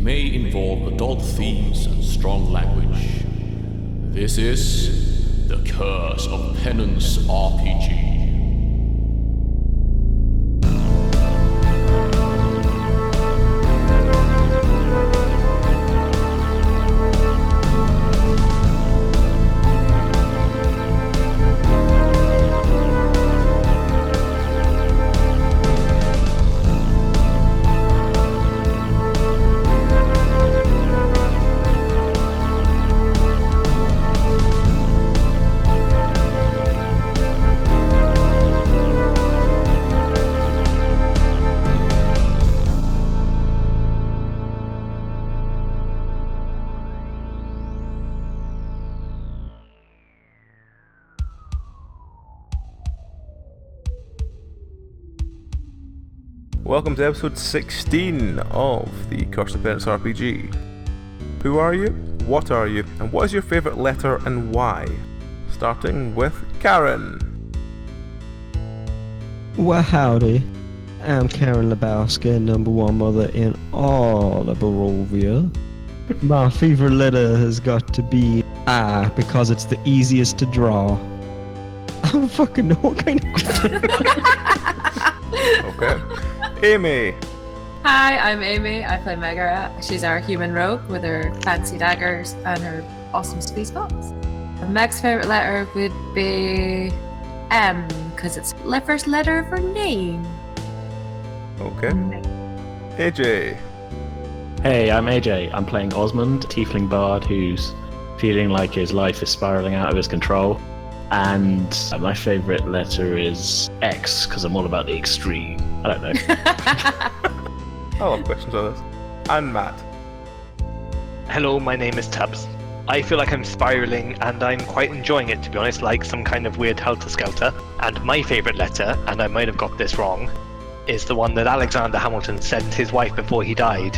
may involve adult themes and strong language. This is The Curse of Penance RPG. Welcome to episode 16 of the Curse of Penance RPG. Who are you? What are you? And what is your favourite letter and why? Starting with Karen. Well, howdy. I'm Karen Lebowski, number one mother in all of Barovia. My favourite letter has got to be I, because it's the easiest to draw. I don't fucking know what kind of... Okay. Amy. Hi, I'm Amy. I play Meghren. She's our human rogue with her fancy daggers and her awesome squeeze box. Meg's favourite letter would be M, because it's the first letter of her name. Okay. AJ. Hey, I'm AJ. I'm playing Ozmand, a tiefling bard who's feeling like his life is spiralling out of his control. And my favourite letter is X, because I'm all about the extreme. I don't know. I love questions like this. And Matt. Hello, my name is Tubbs. I feel like I'm spiraling and I'm quite enjoying it, to be honest, like some kind of weird helter-skelter. And my favourite letter, and I might have got this wrong, is the one that Alexander Hamilton sent his wife before he died,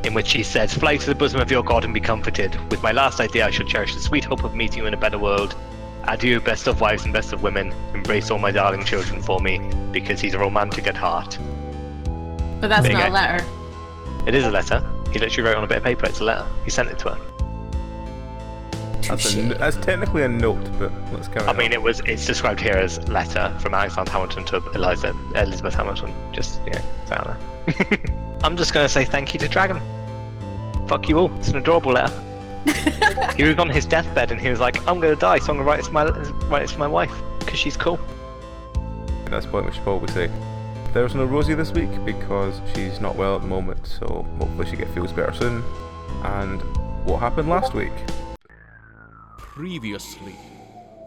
in which he says, "Fly to the bosom of your God and be comforted. With my last idea I shall cherish the sweet hope of meeting you in a better world. Adieu, best of wives and best of women. Embrace all my darling children for me, because he's a romantic at heart." But that's There you not a go. letter. It is a letter. He literally wrote on a bit of paper. It's a letter. He sent it to her. That's technically a note, but let's carry I on. mean, it's described here as letter from Alexander Hamilton to Elizabeth Hamilton. Just, down there. I'm just going to say thank you to Dragon. Fuck you all. It's an adorable letter. He was on his deathbed and he was like, "I'm going to die, so I'm going to write it to my wife, because she's cool." At this point we should probably say there's no Rosie this week because she's not well at the moment, so hopefully she feels better soon. And what happened last week? Previously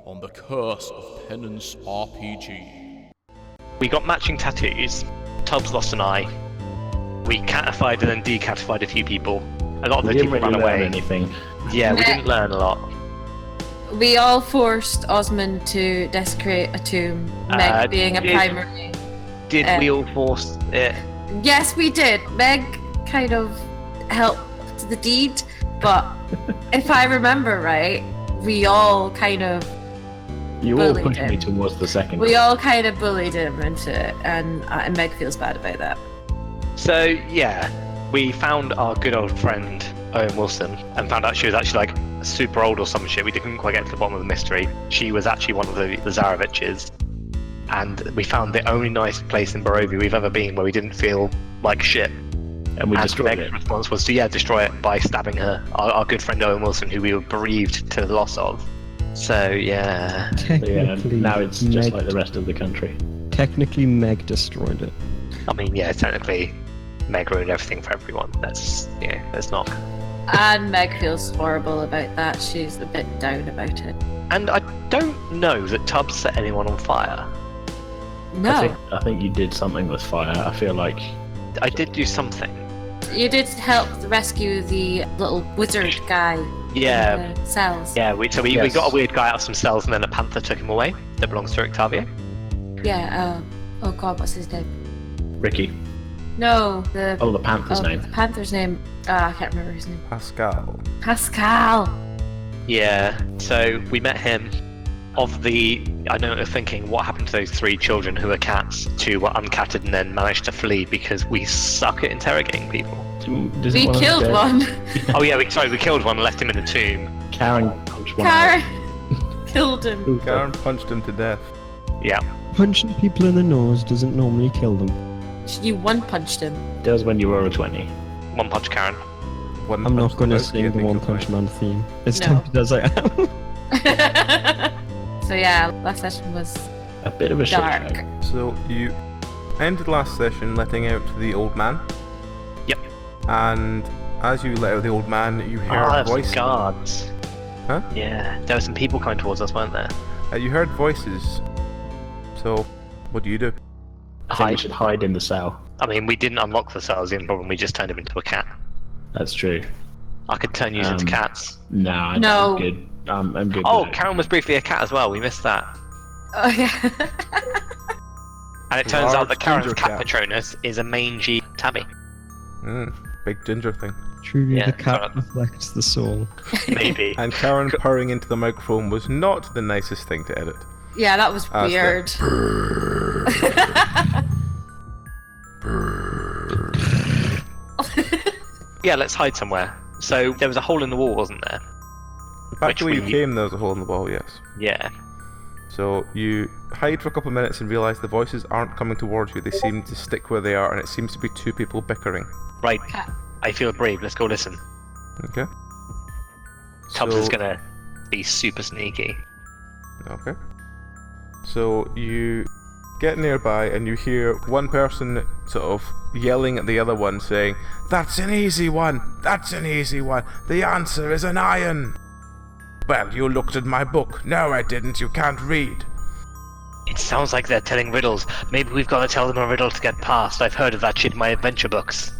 on The Curse of Penance RPG. We got matching tattoos. Tubbs lost an eye. We catified and then decatified a few people. A lot of We those didn't people really ran learn away. anything. Yeah, we didn't learn a lot. We all forced Ozmand to desecrate a tomb, Meg being a primary. Did we all force it? Yes, we did. Meg kind of helped the deed, but if I remember right, we all kind of You all bullied pushed me him. towards the second. We all kind of bullied him into it, and Meg feels bad about that. So, yeah, we found our good old friend Owen Wilson and found out she was actually like super old or some shit. We didn't quite get to the bottom of the mystery. She was actually one of the Zareviches, and we found the only nice place in Barovia we've ever been where we didn't feel like shit. and we destroyed Meg's it. response was to destroy it by stabbing her, our good friend Owen Wilson, who we were bereaved to the loss of. So yeah, So, yeah, Technically, now it's just Meg, like the rest of the country. technically Meg destroyed it. I mean, yeah, technically Meg ruined everything for everyone. That's not. And Meg feels horrible about that. She's a bit down about it. And I don't know that Tubbs set anyone on fire. No, I think you did something with fire. I feel like I did do something. you did help rescue the little wizard guy Yeah, in the cells. yeah. We got a weird guy out of some cells, and then a panther took him away. That belongs to Octavia. Yeah. Oh God, what's his name? Ricky. No, the Panther's name. The Panther's name. I can't remember his name. Pascal. Pascal. Yeah. So we met him. I know you're thinking, what happened to those 3 children who were cats? 2 were uncatted and then managed to flee because we suck at interrogating people. Does We one of killed them- one. Oh yeah, we killed one and left him in a tomb. Karen punched one Karen out. killed him. Karen punched him to death. Yeah. Punching people in the nose doesn't normally kill them. You one punched him. Does when you roll a 20. One punch Karen. One I'm not punch going to Lebowski, sing I the think One you'll Punch find. Man theme. As No. tempted as I am. So yeah, last session was A bit of a shit dark. show. So you ended last session letting out the old man. Yep. And as you let out the old man, you heard Oh, there's voices. some guards. Huh? Yeah, there were some people coming towards us, weren't there? You heard voices. So, what do you do? I think we should hide in the cell. I mean, we didn't unlock the cells, the only problem, we just turned him into a cat. That's true. I could turn you into cats. No. No. I'm good. I'm good. Oh, with it. Karen was briefly a cat as well, we missed that. Oh yeah. And it turns out Large that Karen's ginger cat cat. Patronus is a mangy tabby. Big ginger thing. Truly, Yeah, the cat correct. reflects the soul. Maybe. And Karen purring into the microphone was not the nicest thing to edit. Yeah, that was As weird. Yeah, let's hide somewhere. So, there was a hole in the wall, wasn't there? Back Which to where you we- came, there was a hole in the wall, yes. Yeah. So you hide for a couple of minutes and realise the voices aren't coming towards you. They seem to stick where they are, and it seems to be two people bickering. Right, Cat. I feel brave, let's go listen. Okay. Tubbs So- is gonna be super sneaky. Okay. So you get nearby and you hear one person sort of yelling at the other one saying, "That's an easy one! That's an easy one! The answer is an iron!" "Well, you looked at my book. No, I didn't. You can't read." It sounds like they're telling riddles. Maybe we've got to tell them a riddle to get past. I've heard of that shit in my adventure books.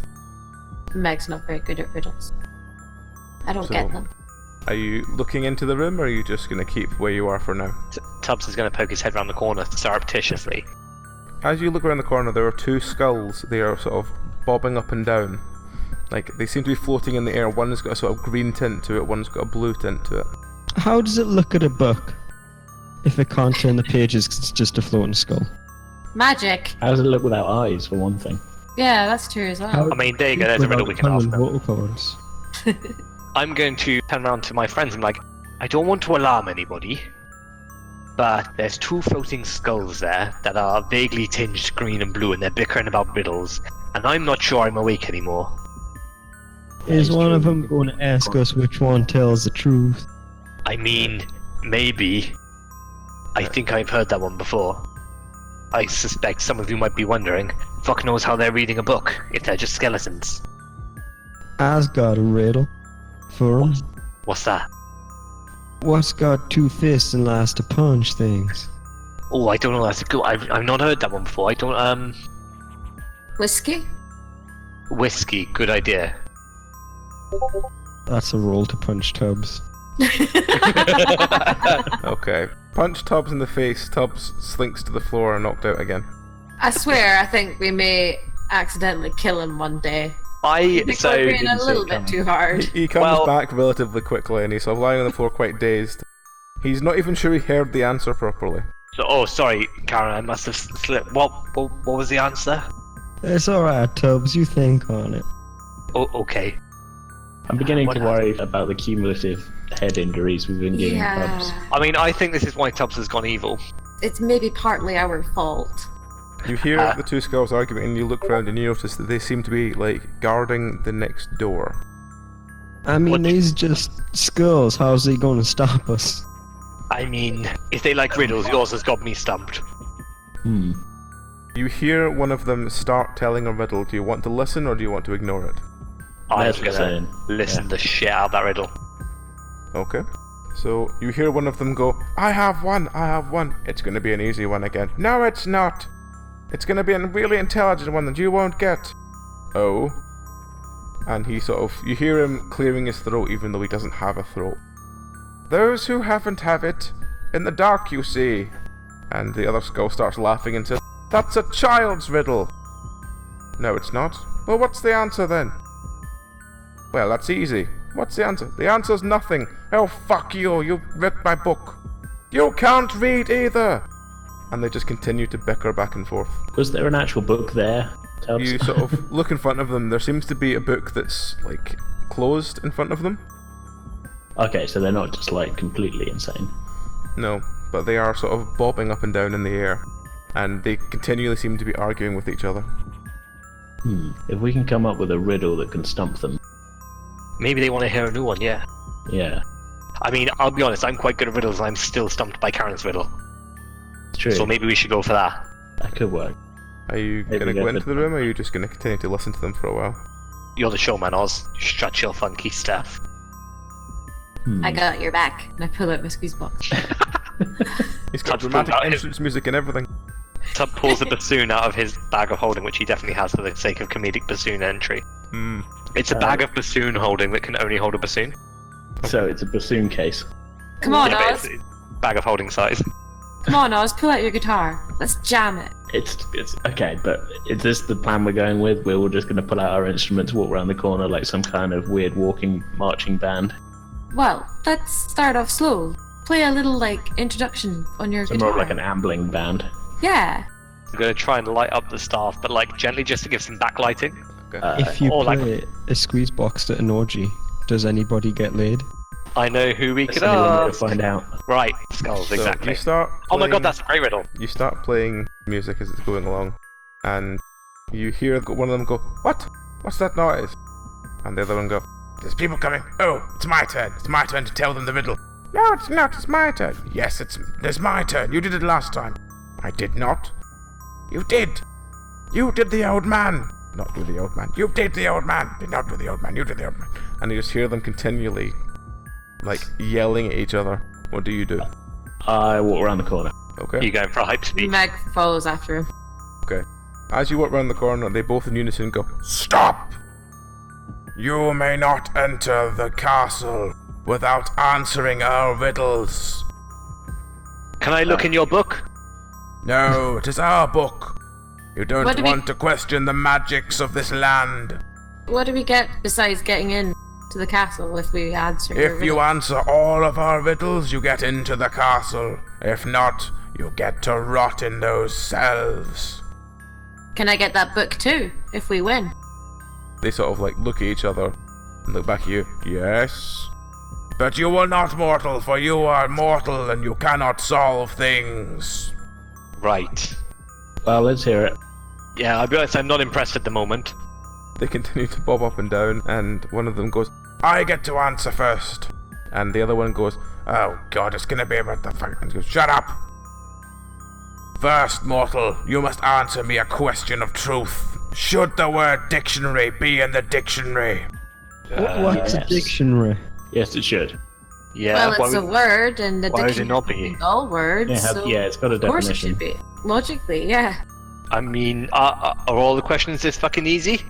Meg's not very good at riddles. I don't So- get them. Are you looking into the room, or are you just going to keep where you are for now? Tubbs is gonna poke his head around the corner surreptitiously. As you look around the corner, there are two skulls. They are sort of bobbing up and down. Like, they seem to be floating in the air. One's got a sort of green tint to it, one's got a blue tint to it. How does it look at a book if it can't turn the pages 'cause it's just a floating skull? Magic. How does it look without eyes, for one thing? Yeah, that's true as well. How- I mean, there you go, there's a riddle we can Without ask tongue them. and vocal cords. I'm going to turn around to my friends and like, I don't want to alarm anybody, but there's two floating skulls there that are vaguely tinged green and blue and they're bickering about riddles, and I'm not sure I'm awake anymore. Is one of them going to ask us which one tells the truth? I mean, maybe. I think I've heard that one before. I suspect some of you might be wondering, fuck knows how they're reading a book, if they're just skeletons. As got a riddle for him. What's that? What's got two fists and likes to punch things? Oh, I don't know, that's a good. I've not heard that one before. I don't, Whiskey? whiskey, good idea. That's a roll to punch Tubbs. Okay. Punch Tubbs in the face. Tubbs slinks to the floor and knocked out again. I swear, I think we may accidentally kill him one day. I Because so we're being a didn't see little it bit coming. too hard. He comes Well- back relatively quickly and he's sort of lying on the floor quite dazed. He's not even sure he heard the answer properly. So, oh, sorry, Karen, I must have slipped. What was the answer? It's alright, Tubbs, you think on it. Oh, okay. I'm beginning What to worry about the cumulative head injuries we've been giving Tubbs. Yeah. I mean, I think this is why Tubbs has gone evil. It's maybe partly our fault. You hear the two skulls arguing and you look around and you notice that they seem to be, like, guarding the next door. I mean, What- he's just skulls. How's he going to stop us? I mean, if they like riddles, yours has got me stumped. Hmm. You hear one of them start telling a riddle. Do you want to listen or do you want to ignore it? I'm That's what I'm gonna saying. listen Yeah. the shit out of that riddle. Okay. So you hear one of them go, I have one. It's going to be an easy one again. No, it's not. It's going to be a really intelligent one that you won't get. Oh. And he sort of, you hear him clearing his throat even though he doesn't have a throat. Those who haven't have it. In the dark, you see. And the other skull starts laughing and says, that's a child's riddle. No, it's not. Well, what's the answer then? Well, that's easy. What's the answer? The answer's nothing. Oh, fuck you. You read my book. You can't read either. And they just continue to bicker back and forth. Was there an actual book there? You sort of look in front of them. There seems to be a book that's like closed in front of them. Okay, so they're not just like completely insane. No, but they are sort of bobbing up and down in the air, and they continually seem to be arguing with each other. If we can come up with a riddle that can stump them. Maybe they want to hear a new one, yeah. Yeah, I mean, I'll be honest, I'm quite good at riddles and I'm still stumped by Karen's riddle. it's true. So maybe we should go for that. That could work. Are you Maybe going to go get into the room, or are you just going to continue to listen to them for a while? You're the showman, Oz. Strut your funky stuff. I got your back. And I pull out my squeeze box. He's got Touch dramatic pulled out entrance music and everything. Tub pulls a bassoon out of his bag of holding, which he definitely has for the sake of comedic bassoon entry. It's a bag of bassoon holding that can only hold a bassoon. So it's a bassoon case. Come on, Yeah, but Oz. it's bag of holding size. Come on, Oz. Pull out your guitar. Let's jam it. It's okay, but is this the plan we're going with? We're all just going to pull out our instruments, walk around the corner like some kind of weird walking marching band. Well, let's start off slow. Play a little, introduction on your So guitar. more like an ambling band. Yeah. I'm gonna try and light up the staff, but gently just to give some backlighting. If you or play a squeeze box at an orgy, does anybody get laid? I know who we could That's the only way to ask. find out. Right, skulls, So exactly. you start Oh my god, playing- that's a great riddle. You start playing music as it's going along, and you hear one of them go, "What? What's that noise?" And the other one go, "There's people coming. Oh, it's my turn. It's my turn to tell them the riddle." "No, it's not. It's my turn." "Yes, it's my turn. You did it last time." "I did not." "You did. You did the old man." "Not do the old man." "You did the old man." "Did not do the old man. You did the old man." And you just hear them continually, yelling at each other. What do you do? I walk around the corner. Okay. You going for a hype speed? Meg follows after him. Okay. As you walk round the corner, they both in unison go, "Stop! You may not enter the castle without answering our riddles." Can I look in your book? "No, it is our book. You don't What do we- want to question the magics of this land. What do we get besides getting in to the castle if we answer your If you riddle? answer all of our riddles, you get into the castle. If not, you get to rot in those cells." Can I get that book too, if we win? They sort of look at each other and look back at you. "Yes. But you will not, mortal, for you are mortal and you cannot solve things." Right. Well, let's hear it. Yeah, I'll be honest, I'm not impressed at the moment. They continue to bob up and down, and one of them goes, "I get to answer first." And the other one goes, "Oh god, it's gonna be about the fuck," and goes, "Shut up! First, mortal, you must answer me a question of truth. Should the word dictionary be in the dictionary?" What's a yes. dictionary? Yes, it should. Yeah, well, it's why a would- word, and the why would it dictionary not be? means all words. so Yeah, it's got a of course it definition. should be. Logically, yeah. I mean, are all the questions this fucking easy?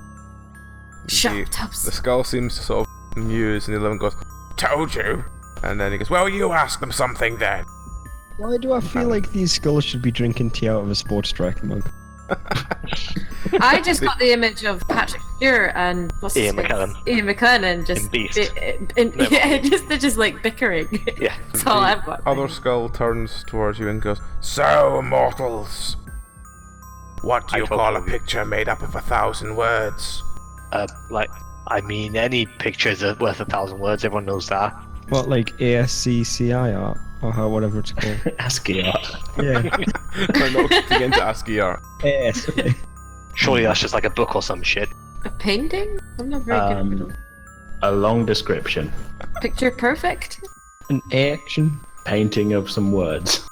Shut The- up, Tubbs. The skull seems to sort of muse, and the other one goes, "Told you." And then he goes, "Well, you ask them something then." Why do I feel like these skulls should be drinking tea out of a sports drink mug? I just got the image of Patrick Stewart and what's his Ian face? McKellen. Ian McKellen just In Beast. they're just bickering. Yeah. That's all The I've got. other skull turns towards you and goes, "So, mortals, what do I you call a totally- picture made up of 1,000 words?" I mean, any pictures are worth 1,000 words. Everyone knows that. What, like ASCII art? Or whatever it's called. ASCII art. Yeah. We're not getting into ASCII art. AS. Surely that's just like a book or some shit. A painting? I'm not very good at riddles. A long description. Picture perfect? An action. Painting of some words.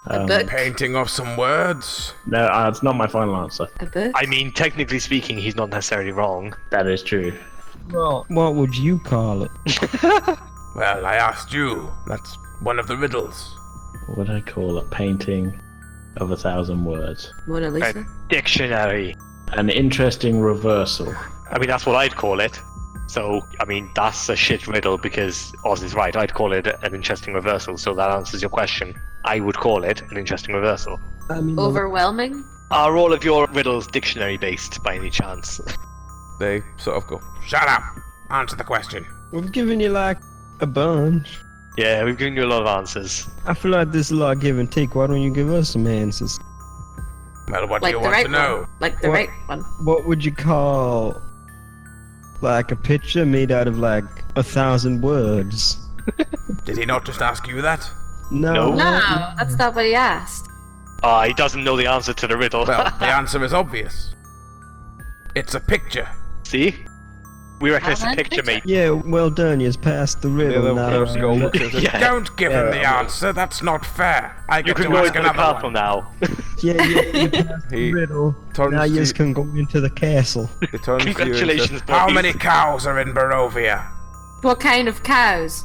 A book? Painting of some words. No, it's not my final answer. A book? I mean, technically speaking, he's not necessarily wrong. That is true. Well, what would you call it? Well, I asked you. That's one of the riddles. What would I call a painting of 1,000 words? Mona A Lisa? dictionary. An interesting reversal. I mean, that's what I'd call it. So, I mean, that's a shit riddle because Oz is right. I'd call it an interesting reversal, so that answers your question. I would call it an interesting reversal. I mean, Overwhelming? Are all of your riddles dictionary based by any chance? They sort of go, "Shut up! Answer the question." we've given you like a bunch. Yeah, we've given you a lot of answers. I feel like there's a lot of give and take. Why don't you give us some answers? Well, what do Like you the want right to know? one. Like the What? right one. What would you call like a picture made out of like 1,000 words? Did he not just ask you that? No. No, that's not what he asked. He doesn't know the answer to the riddle. Well, the answer is obvious. It's a picture. See? We reckon it's a Alright, picture, mate. Yeah, well done. You've passed the The riddle other now. skull looks at him. Yeah. Don't give him the Yeah. answer. That's not fair. I You get can to go ask into the another castle one. now. Yeah, you passed He the riddle. turns Now you to- can go into the castle. He turns to you and Congratulations, says, How boys. many cows are in Barovia? What kind of cows?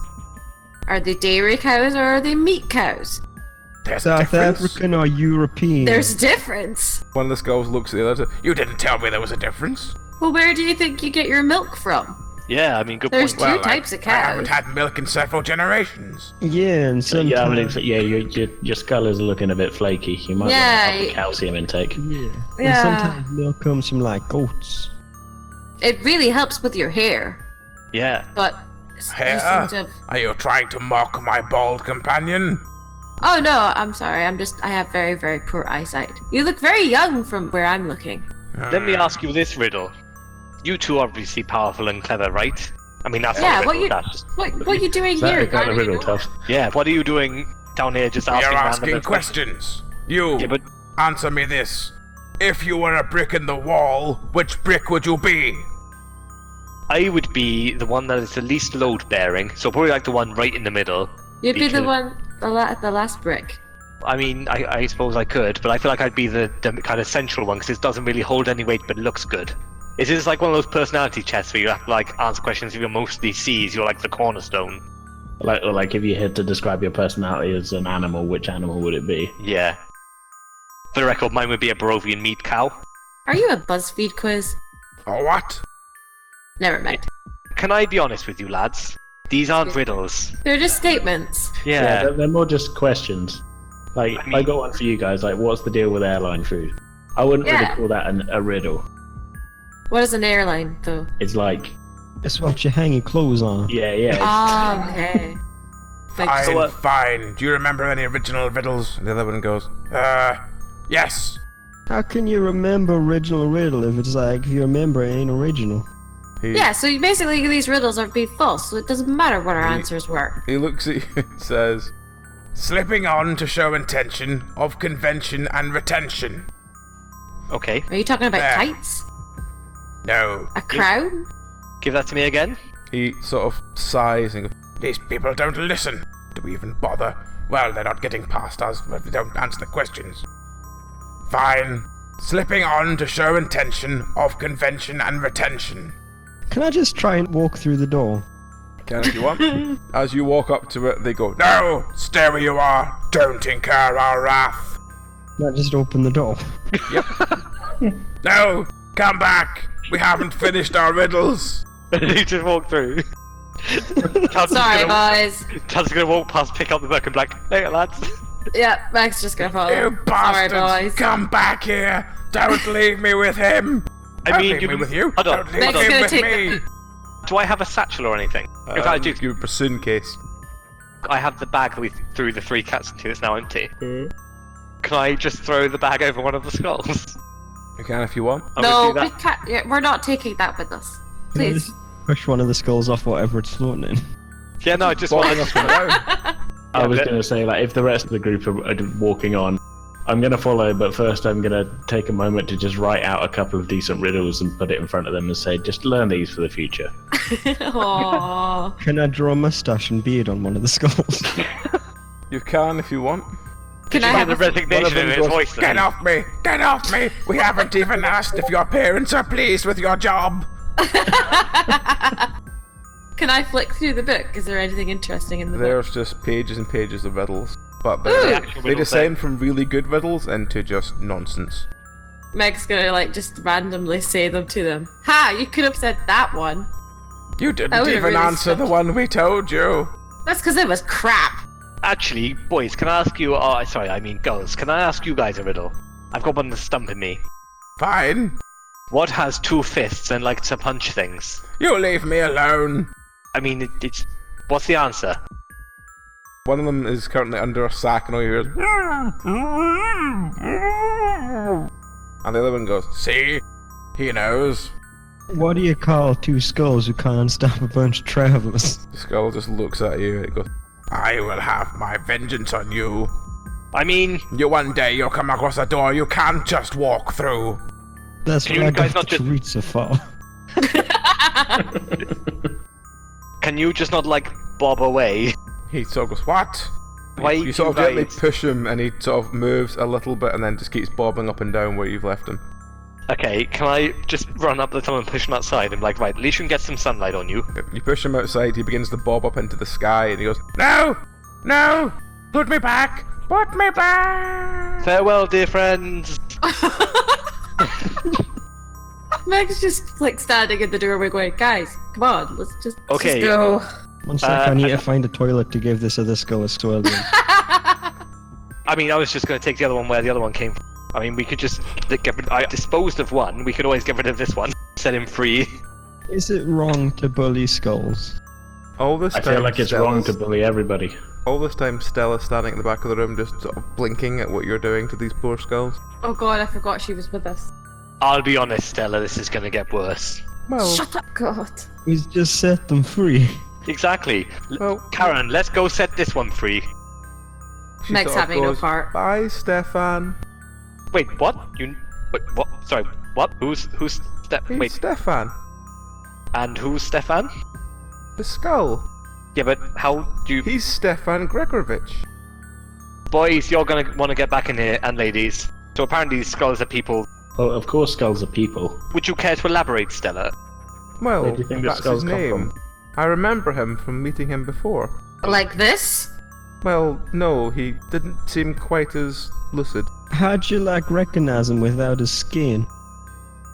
Are they dairy cows or are they meat cows? There's a South difference. African or European? There's a difference. One of the skulls looks at the other. You didn't tell me there was a difference. Well, where do you think you get your milk from? Yeah, I mean, good There's point. two types of I haven't cows. had milk in several generations. Yeah, and Yeah, I sometimes... mean, your skull is looking a bit flaky. You might Yeah, want to up the calcium intake. Yeah. Yeah. And sometimes milk comes from like goats. It really helps with your hair, Yeah. but you Hair? seem to... Are you trying to mock my bald companion? Oh no, I'm sorry. I have very, very poor eyesight. You look very young from where I'm looking. Let me ask you this riddle. You two are obviously powerful and clever, right? I mean, that's Yeah, not a what riddle, you that's just... what are you doing Is that here? a kind of guarding riddle, the door? tough? Yeah, what are you doing down here just You're asking asking random questions. You, Yeah, but answer me this. If you were a brick in the wall, which brick would you be? I would be the one that is the least load bearing, so probably like the one right in the middle. You'd be the Because- one, the last brick. I mean, I suppose I could, but I feel like I'd be the kind of central one because it doesn't really hold any weight, but it looks good. Is this like one of those personality tests where you have to like answer questions if you're mostly C's, you're like the cornerstone? Like if you had to describe your personality as an animal, which animal would it be? Yeah. For the record, mine would be a Barovian meat cow. Are you a BuzzFeed quiz? Or what? Never mind. Can I be honest with you, lads? These aren't riddles. They're just statements. Yeah. they're more just questions. Like, I mean- I got one for you guys. Like, what's the deal with airline food? I wouldn't really Yeah. call that a riddle. What is an airline, though? It's like, It's what you hang your clothes on. yeah. It's, Oh, okay. Like, Fine, what- fine. Do you remember any original riddles? And the other one goes, yes. How can you remember original riddle if it's like you remember it ain't original? yeah, so basically these riddles are being false, so it doesn't matter what our answers were. He looks at you and says, slipping on to show intention of convention and retention. Okay. Are you talking about There. tights? No. A crown? Give that to me again. He sort of sighs and goes, these people don't listen. Do we even bother? Well, they're not getting past us if we don't answer the questions. Fine. Slipping on to show intention of convention and retention. Can I just try and walk through the door? Can if you want. As you walk up to it, they go, no! Stay where you are! Don't incur our wrath! Can I just open the door? No! Come back! We haven't finished our riddles! You just walk through. Sorry, boys. Tad's gonna walk past, pick up the book, and be like, hey, lads. Yeah, Max just gonna follow. You bastards! Sorry, boys. Come back here! Don't leave me with him! I Don't mean, leave you me with you! Hold on, Don't leave Meg's hold on. him gonna with take me! Do I have a satchel or anything? If I do, You bassoon case. I have the bag that we threw the 3 cats into. It's now empty. Can I just throw the bag over one of the skulls? You can if you want. I No, would do we that. can't. Yeah, we're not taking that with us. Can I Please. just push one of the skulls off whatever it's floating in? Yeah, no, I just Falling want off the ground. I was but- going to say, like, if the rest of the group are walking on, I'm going to follow, but first I'm going to take a moment to just write out a couple of decent riddles and put it in front of them and say, just learn these for the future. Aww. Can I draw a mustache and beard on one of the skulls? You can if you want. Can you I hear have the a... One of resignation in them his goes, voice get then? off me! Get off me! We haven't even asked if your parents are pleased with your job! Can I flick through the book? Is there anything interesting in the book? There's just pages and pages of riddles. But Ooh. they Actual they riddle descend from really good riddles into just nonsense. Meg's gonna like just randomly say them to them. Ha! You could have said that one. You That didn't would've even really answer the stumped. one we told you! That's because it was crap. Actually, boys, can I ask you? Oh, sorry, I mean girls. Can I ask you guys a riddle? I've got one that's stumping me. Fine. What has 2 fists and likes to punch things? You leave me alone! I mean, it's. What's the answer? One of them is currently under a sack and all you hear is And the other one goes, see? He knows. What do you call two skulls who can't stop a bunch of travelers? The skull just looks at you and it goes, I will have my vengeance on you. I mean, One day you'll come across a door you can't just walk through. That's Can what you I guys got not just- Teresa for. can you just not, like, bob away? He sort of goes, what? Why You do sort of gently guys- push him and he sort of moves a little bit and then just keeps bobbing up and down where you've left him. Okay, can I just run up the tunnel and push him outside? I'm like, right, at least you can get some sunlight on you. You push him outside, he begins to bob up into the sky and he goes, no! No! Put me back! Put me back! Farewell, dear friends! Meg's just like standing in the doorway going, guys, come on, let's just Okay. go. One sec, I need to find a toilet to give this other skull a swirl. I mean, I was just going to take the other one where the other one came from. I mean, we could just get rid. I disposed of one. We could always get rid of this one. Set him free. Is it wrong to bully skulls? All this I time, feel like it's wrong to bully everybody. All this time, Stella's standing at the back of the room, just sort of blinking at what you're doing to these poor skulls. Oh god, I forgot she was with us. I'll be honest, Stella. This is going to get worse. Well, Shut up, God. We just set them free. Exactly. well, Karen, let's go set this one free. she Meg's sort of having no goes, part. Bye, Stefan. Wait, what? Wait, what? Sorry, what? Who's He's Wait, Stefan. and who's Stefan? The skull. Yeah, but how do you... He's Stefan Gregorovich. Boys, you're going to want to get back in here, and ladies. So apparently these skulls are people. Well, of course skulls are people. Would you care to elaborate, Stella? Well, Where do you think the that's his skulls come name. from? I remember him from meeting him before. Like this? Well, no, he didn't seem quite as lucid. How'd you like recognize him without his skin?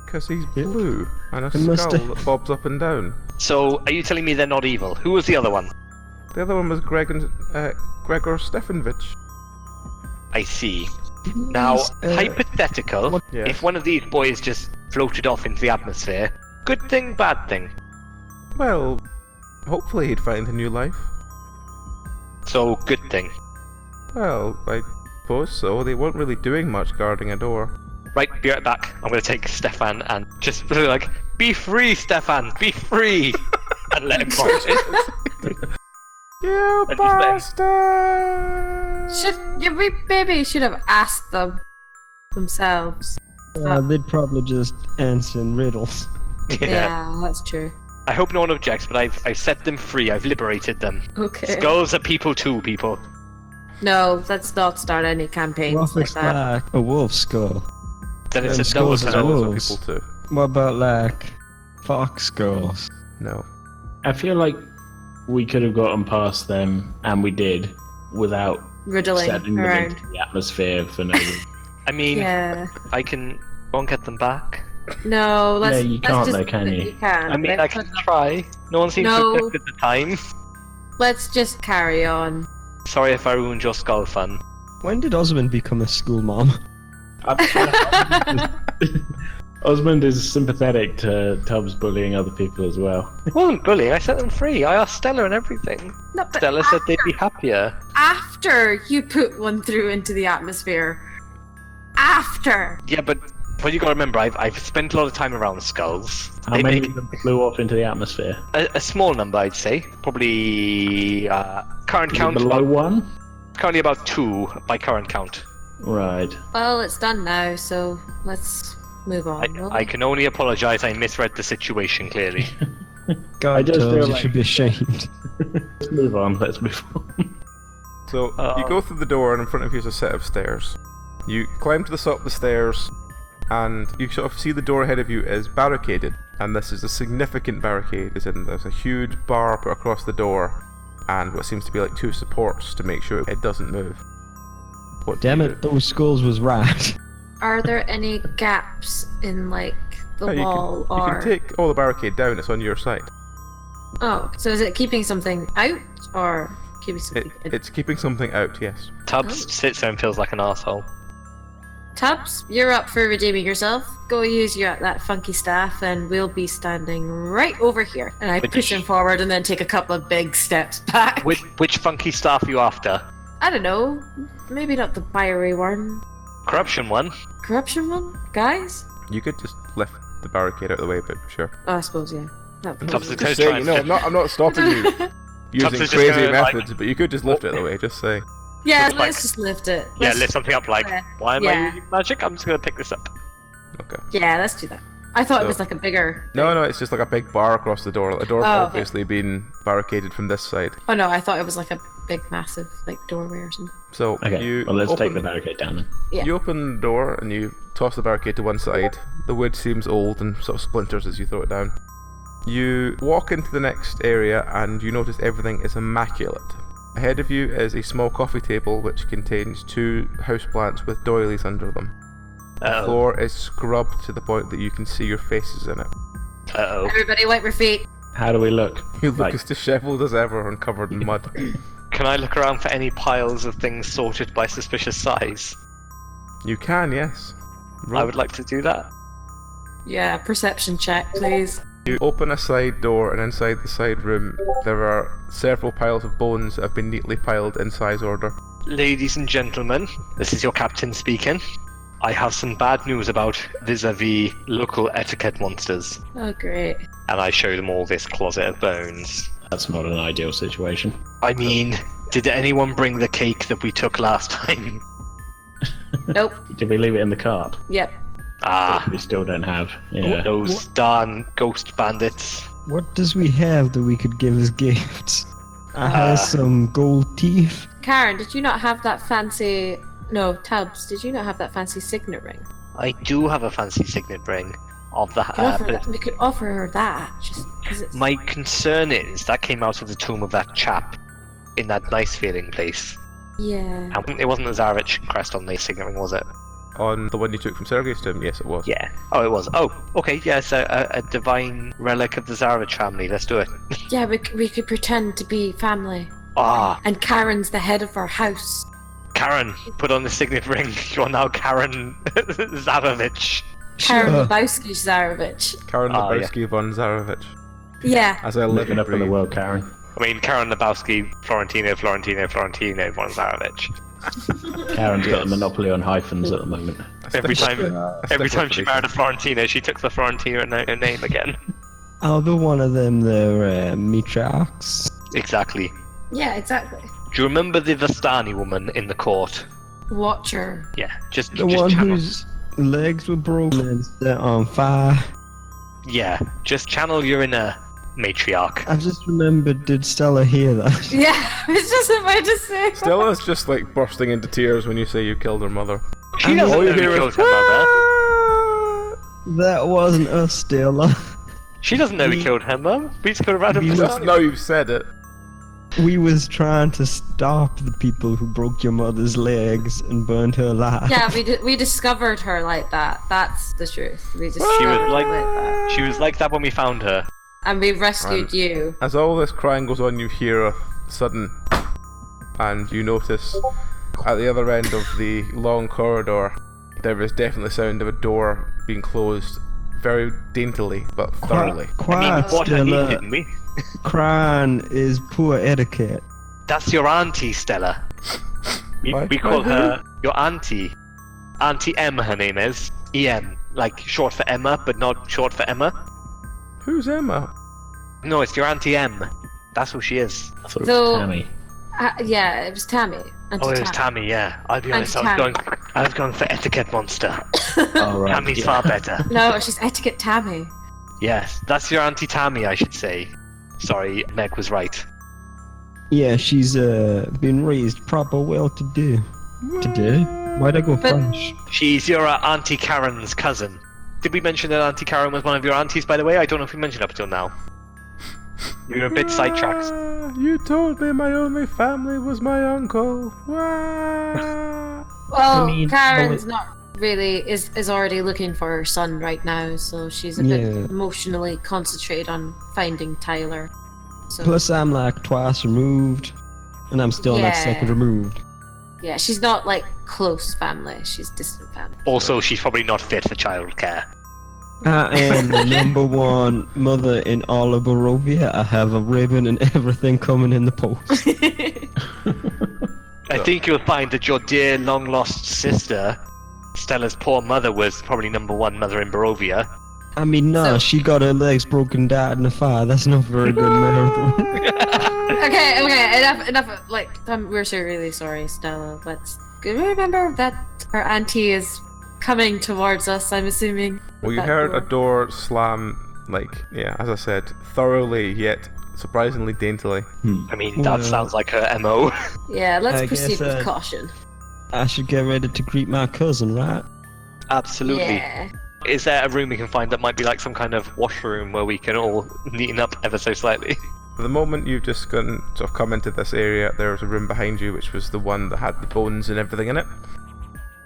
Because he's blue, and a It must skull have- that bobs up and down. So, are you telling me they're not evil? Who was the other one? The other one was Gregor Stefanovich. I see. Now, hypothetical, Yes. if one of these boys just floated off into the atmosphere, good thing, bad thing? Well, hopefully he'd find a new life. So, good thing. Well, I suppose so. They weren't really doing much guarding a door. Right, be right back. I'm gonna take Stefan and just really like, be free, Stefan, be free! And let him go. You And he's bastard! We maybe should have asked them themselves. They'd probably just answer in riddles. Yeah, that's true. I hope no one objects, but I've set them free. I've liberated them. Okay. Skulls are people too, people. No, let's not start any campaigns What like if that. like a wolf skull? Then it's And a double skulls as skull. well. Those are people too. What about like fox skulls? No. I feel like we could have gotten past them, and we did, without Riddling setting them around. into the atmosphere for no reason. I mean, Yeah. I can go and get them back. No, let's. you let's can't just, though, can you? You can. I mean, Let's I can not- try. No one seems No. to object at the time. Let's just carry on. Sorry if I ruined your skull fun. When did Ozmand become a school mom? Ozmand is sympathetic to Tubbs bullying other people as well. It wasn't bullying, I set them free. I asked Stella and everything. No, but Stella said they'd be happier. after you put one through into the atmosphere. After. Yeah, but you gotta remember, I've spent a lot of time around skulls. How They many make of them flew off into the atmosphere? a small number, I'd say. Probably current Is it count. below one? Currently about 2 by current count. Right. Well, it's done now, so let's move on. will I we? can only apologise. I misread the situation clearly. God, just Tubbs, feel you like- should be ashamed. Let's move on. Let's move on. So you go through the door, and in front of you is a set of stairs. You climb to the top of the stairs, and you sort of see the door ahead of you is barricaded. And this is a significant barricade, as in there's a huge bar put across the door, and what seems to be like 2 supports to make sure it doesn't move. What do Damn you it, those skulls was right. Are there any gaps in like the do? You wall can, or? you can take all the barricade down. It's on your side. Oh, so is it keeping something out or keeping something in? It's keeping something out. Yes. Tubbs sits there and feels like an asshole. Tubbs, you're up for redeeming yourself. Go use that funky staff, and we'll be standing right over here. And I Which- push him forward, and then take a couple of big steps back. Which funky staff are you after? I don't know. Maybe not the fiery one. Corruption one. Corruption one? Guys? You could just lift the barricade out of the way, but sure. Oh, I suppose, yeah. That And Tubbs is Just going to saying, try and I'm not stopping you using Tubbs is just crazy gonna, like- methods, but you could just lift it out of the way, just say. Yeah, Like- let's just lift it. Yeah, Let's- lift something up like, why am I Yeah. using magic? I'm just going to pick this up. Okay. Yeah, let's do that. I thought So- it was like a bigger... No, it's just like a big bar across the door. The door's Oh, okay. obviously been barricaded from this side. Oh no, I thought it was like a big, massive, like, doorway or something. So Okay, you well, let's take open, the barricade down then. Yeah. You open the door and you toss the barricade to one side. The wood seems old and sort of splinters as you throw it down. You walk into the next area and you notice everything is immaculate. Ahead of you is a small coffee table which contains 2 houseplants with doilies under them. The Uh-oh. floor is scrubbed to the point that you can see your faces in it. Uh-oh. Everybody wipe your feet. How do we look? You look Like- as dishevelled as ever and covered in mud. Can I look around for any piles of things sorted by suspicious size? You can, yes. I would like to do that. Yeah, perception check, please. You open a side door, and inside the side room there are several piles of bones that have been neatly piled in size order. Ladies and gentlemen, this is your captain speaking. I have some bad news about vis-a-vis local etiquette monsters. Oh, great. And I show them all this closet of bones. That's not an ideal situation. I mean, did anyone bring the cake that we took last time? Nope. Did we leave it in the cart? Yep. Ah, We still don't have. Yeah. those darn ghost bandits. What does we have that we could give as gifts? I have some gold teeth. Karen, did you not have that fancy... No, Tubbs, did you not have that fancy signet ring? I do have a fancy signet ring of the. We could offer her that, just because it's... My concern is that came out of the tomb of that chap in that nice feeling place. Yeah. And it wasn't a Zarevich crest on the signet ring, was it? On the one you took from Sergei's tomb, yes it was. Yeah. Oh, it was. Oh, okay. Yes, a divine relic of the Zarevich family. Let's do it. Yeah, we could pretend to be family. Ah, And Karen's the head of our house. Karen, put on the signet ring. You are now Karen Zarevich. Karen Sure. Lebowski Zarevich. Karen Ah, yeah. Lebowski von Zarevich. Yeah. As I live Living and up in the breathe. world, Karen. I mean, Karen Lebowski, Florentino von Zarevich. Karen's got a Yes. monopoly on hyphens at the moment. Every Stick with- time, stick every with time she it. married a Florentino, she took the Florentino name again. Either one of them, they're matriarchs. Exactly. Yeah, exactly. Do you remember the Vastani woman in the court? Watcher. Yeah, just The just one channel. whose legs were broken and set on fire. Yeah, just channel your inner matriarch. I just remembered, did Stella hear that? Yeah, I was just about to say. Stella's just like bursting into tears when you say you killed her mother. She And doesn't all know you who hear killed is, her mother. That wasn't us, Stella. She doesn't know who killed her mum. We just got a random We Just Vastani. now you've said it. We was trying to stop the people who broke your mother's legs and burned her alive. Yeah, we discovered her like that. That's the truth. We discovered She was her like that. she was like that when we found her. And we rescued you. As all this crying goes on, you hear a sudden, and you notice at the other end of the long corridor, there is definitely sound of a door being closed, very daintily but thoroughly. Quiet, What a need, Stella. didn't we? Crying is poor etiquette. That's your auntie, Stella. What? We call her your auntie. Auntie M, her name is. EM. Like short for Emma, but not short for Emma. Who's Emma? No, it's your Auntie M. That's who she is. I thought it So- was Tammy. Yeah, it was Tammy. Oh, it was Tammy, yeah. I'll be honest, Auntie I was going for etiquette monster. Oh, right. Tammy's yeah. far better. No, she's etiquette Tammy. Yes, that's your Auntie Tammy, I should say. Sorry, Meg was right. Yeah, she's been raised proper well-to-do. Today? Why'd I go But- French? She's your Auntie Karen's cousin. Did we mention that Auntie Karen was one of your aunties, by the way? I don't know if we mentioned up until now. You're a bit sidetracked. You told me my only family was my uncle. Well, I mean, Karen's not really is already looking for her son right now, so she's a bit Yeah. emotionally concentrated on finding Tyler. So Plus, I'm like twice removed, and I'm still not Yeah. second removed. yeah, she's not like close family. She's distant family. Also, she's probably not fit for childcare. I am the #1 mother in all of Barovia. I have a ribbon and everything coming in the post. I think you'll find that your dear long-lost sister Stella's poor mother was probably #1 mother in Barovia. I mean, no, So- she got her legs broken down in a fire. That's not very good marathon. Okay, enough. Like, we're so really sorry, Stella. Let's remember that our auntie is coming towards us. I'm assuming. Well, you That heard door. a door slam, like, yeah, as I said, thoroughly yet surprisingly daintily. I mean, Well, that sounds like her MO. Yeah, let's I proceed guess, with caution. I should get ready to greet my cousin, right? Absolutely. Yeah. Is there a room we can find that might be like some kind of washroom where we can all neaten up ever so slightly? For the moment you've just sort of come into this area, there's a room behind you, which was the one that had the bones and everything in it.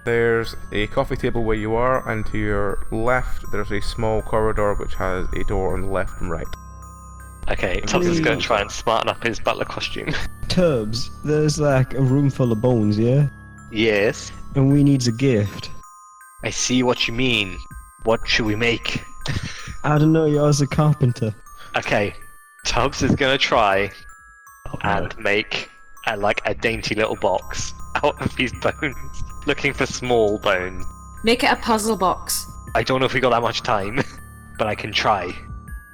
There's a coffee table where you are, and to your left there's a small corridor which has a door on the left and right. Okay, Tubbs is going to try and smarten up his butler costume. Tubbs, there's like a room full of bones, yeah? Yes, And we needs a gift. I see what you mean. What should we make? I don't know, you're a carpenter. Okay, Tubbs is going to try Oh, no. and make a dainty little box out of these bones, looking for small bones. Make it a puzzle box. I don't know if we got that much time, but I can try.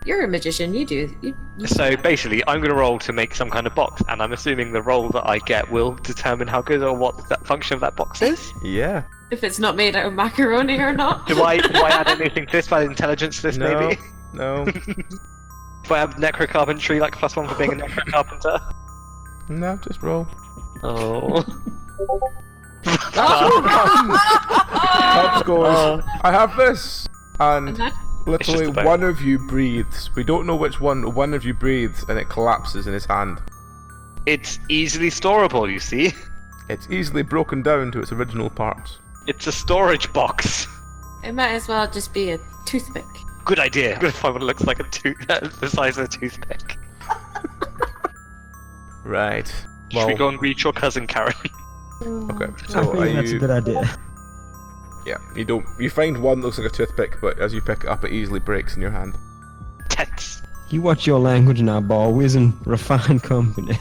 You're a magician. You do. You So basically, I'm going to roll to make some kind of box, and I'm assuming the roll that I get will determine how good or what that function of that box is. Yeah. if it's not made out of macaroni or not. Do I add anything to this? By intelligence to this, No. maybe? No. Do I have necrocarpentry, like +1 for being a necrocarpenter? No, just roll. Oh. Tubbs goes, I have this! And And that- literally It's just a bone. one of you breathes. We don't know which one of you breathes, and it collapses in his hand. It's easily storable, you see. It's easily broken down to its original parts. It's a storage box. It might as well just be a toothpick. Good idea. I'm gonna find one that looks like the size of a toothpick. Right. Should we go and greet your cousin, Karen? Okay, I so think are that's a you... good idea. Yeah, you find one that looks like a toothpick, but as you pick it up it easily breaks in your hand. Tense. You watch your language now, boy. We're in refined company.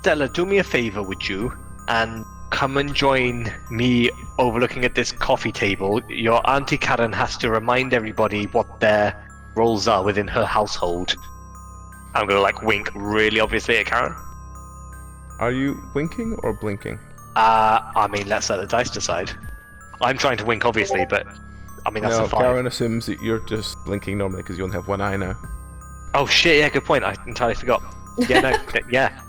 Stella, do me a favor, would you? And come and join me overlooking at this coffee table. Your Auntie Karen has to remind everybody what their roles are within her household. I'm gonna wink really obviously at Karen. Are you winking or blinking? I mean, let's let the dice decide. I'm trying to wink obviously, but I mean that's No, a 5. Karen assumes that you're just blinking normally because you only have one eye now. Oh shit, yeah, good point. I entirely forgot. Yeah, no, yeah.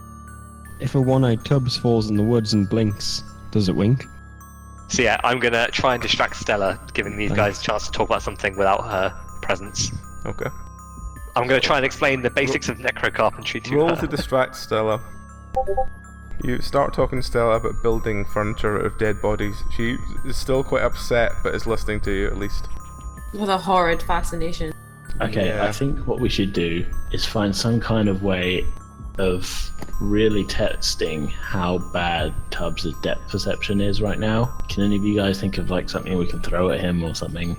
If a one-eyed Tubbs falls in the woods and blinks, does it wink? So yeah, I'm gonna try and distract Stella, giving these guys a chance to talk about something without her presence. Okay. I'm gonna try and explain the basics of necrocarpentry to Roll her. to distract Stella. You start talking to Stella about building furniture out of dead bodies. She is still quite upset, but is listening to you at least. With a horrid fascination. Okay, Yeah. I think what we should do is find some kind of way of really testing how bad Tubbs' depth perception is right now. Can any of you guys think of something we can throw at him or something?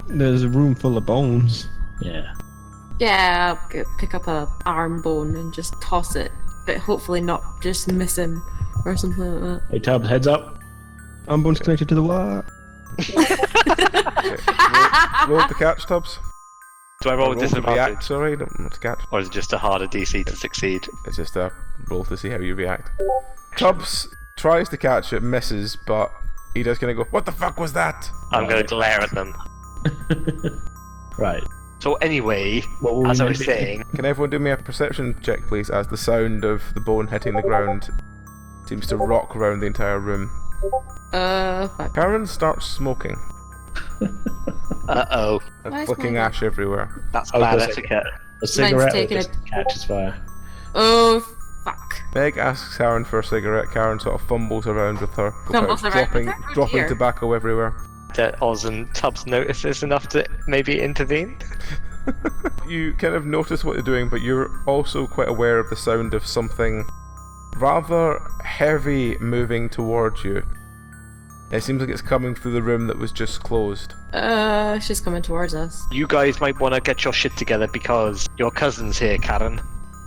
There's a room full of bones. Yeah. Yeah, I'll pick up a arm bone and just toss it, but hopefully not just miss him or something like that. Hey Tubbs, heads up. Arm bones connected to the wire. Roll to catch, Tubbs. Do I roll with to react, disadvantage? sorry, not to catch. Or is it just a harder DC to succeed? It's just a roll to see how you react. Tubbs tries to catch it, misses, but he does kind of go, "What the fuck was that?" I'm gonna glare at them. Right. So anyway, What were we as I meant was to do? saying, Can everyone do me a perception check, please, as the sound of the bone hitting the ground seems to rock around the entire room. Fuck. Karen starts smoking uh-oh, and Why is flicking mine- ash everywhere. that's I was bad gonna say- etiquette. A cigarette taking or just catches fire. Oh, fuck. Meg asks Karen for a cigarette. Karen sort of fumbles around with her, Fumbles around with dropping, her? Oh, dropping dear. tobacco everywhere. That Oz and Tubbs notice this enough to maybe intervene? You kind of notice what they're doing, but you're also quite aware of the sound of something rather heavy moving towards you. It seems like it's coming through the room that was just closed. She's coming towards us. You guys might want to get your shit together because your cousin's here, Karen.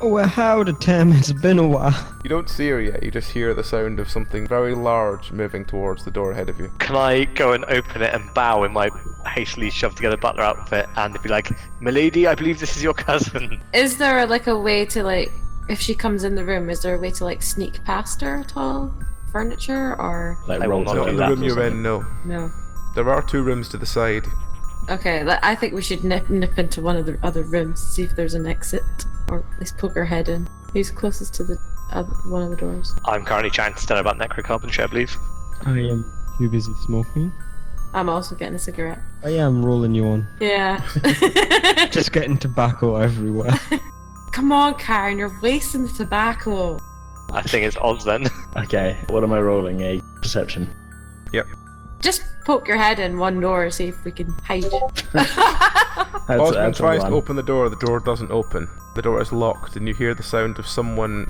Oh, well, howdy, Tim. It's been a while. You don't see her yet, you just hear the sound of something very large moving towards the door ahead of you. Can I go and open it and bow in my hastily shoved together butler outfit and be like, "Milady, I believe this is your cousin." Is there like a way to like, if she comes in the room, is there a way to like sneak past her at all? Furniture or? Like I will roll not Not do in something the that. room you're in, no. No. There are 2 rooms to the side. Okay, I think we should nip into one of the other rooms, see if there's an exit, or at least poke our head in. Who's closest to the one of the doors? I'm currently chatting to Stella about necrocarpentry, I believe. I am too busy smoking. I'm also getting a cigarette. I am rolling you on. Yeah. Just getting tobacco everywhere. Come on, Karen, you're wasting the tobacco. I think it's odds then. Okay, what am I rolling? A perception. Just poke your head in one door, see if we can hide. Ozmand That's tries to one. open the door doesn't open. The door is locked and you hear the sound of someone...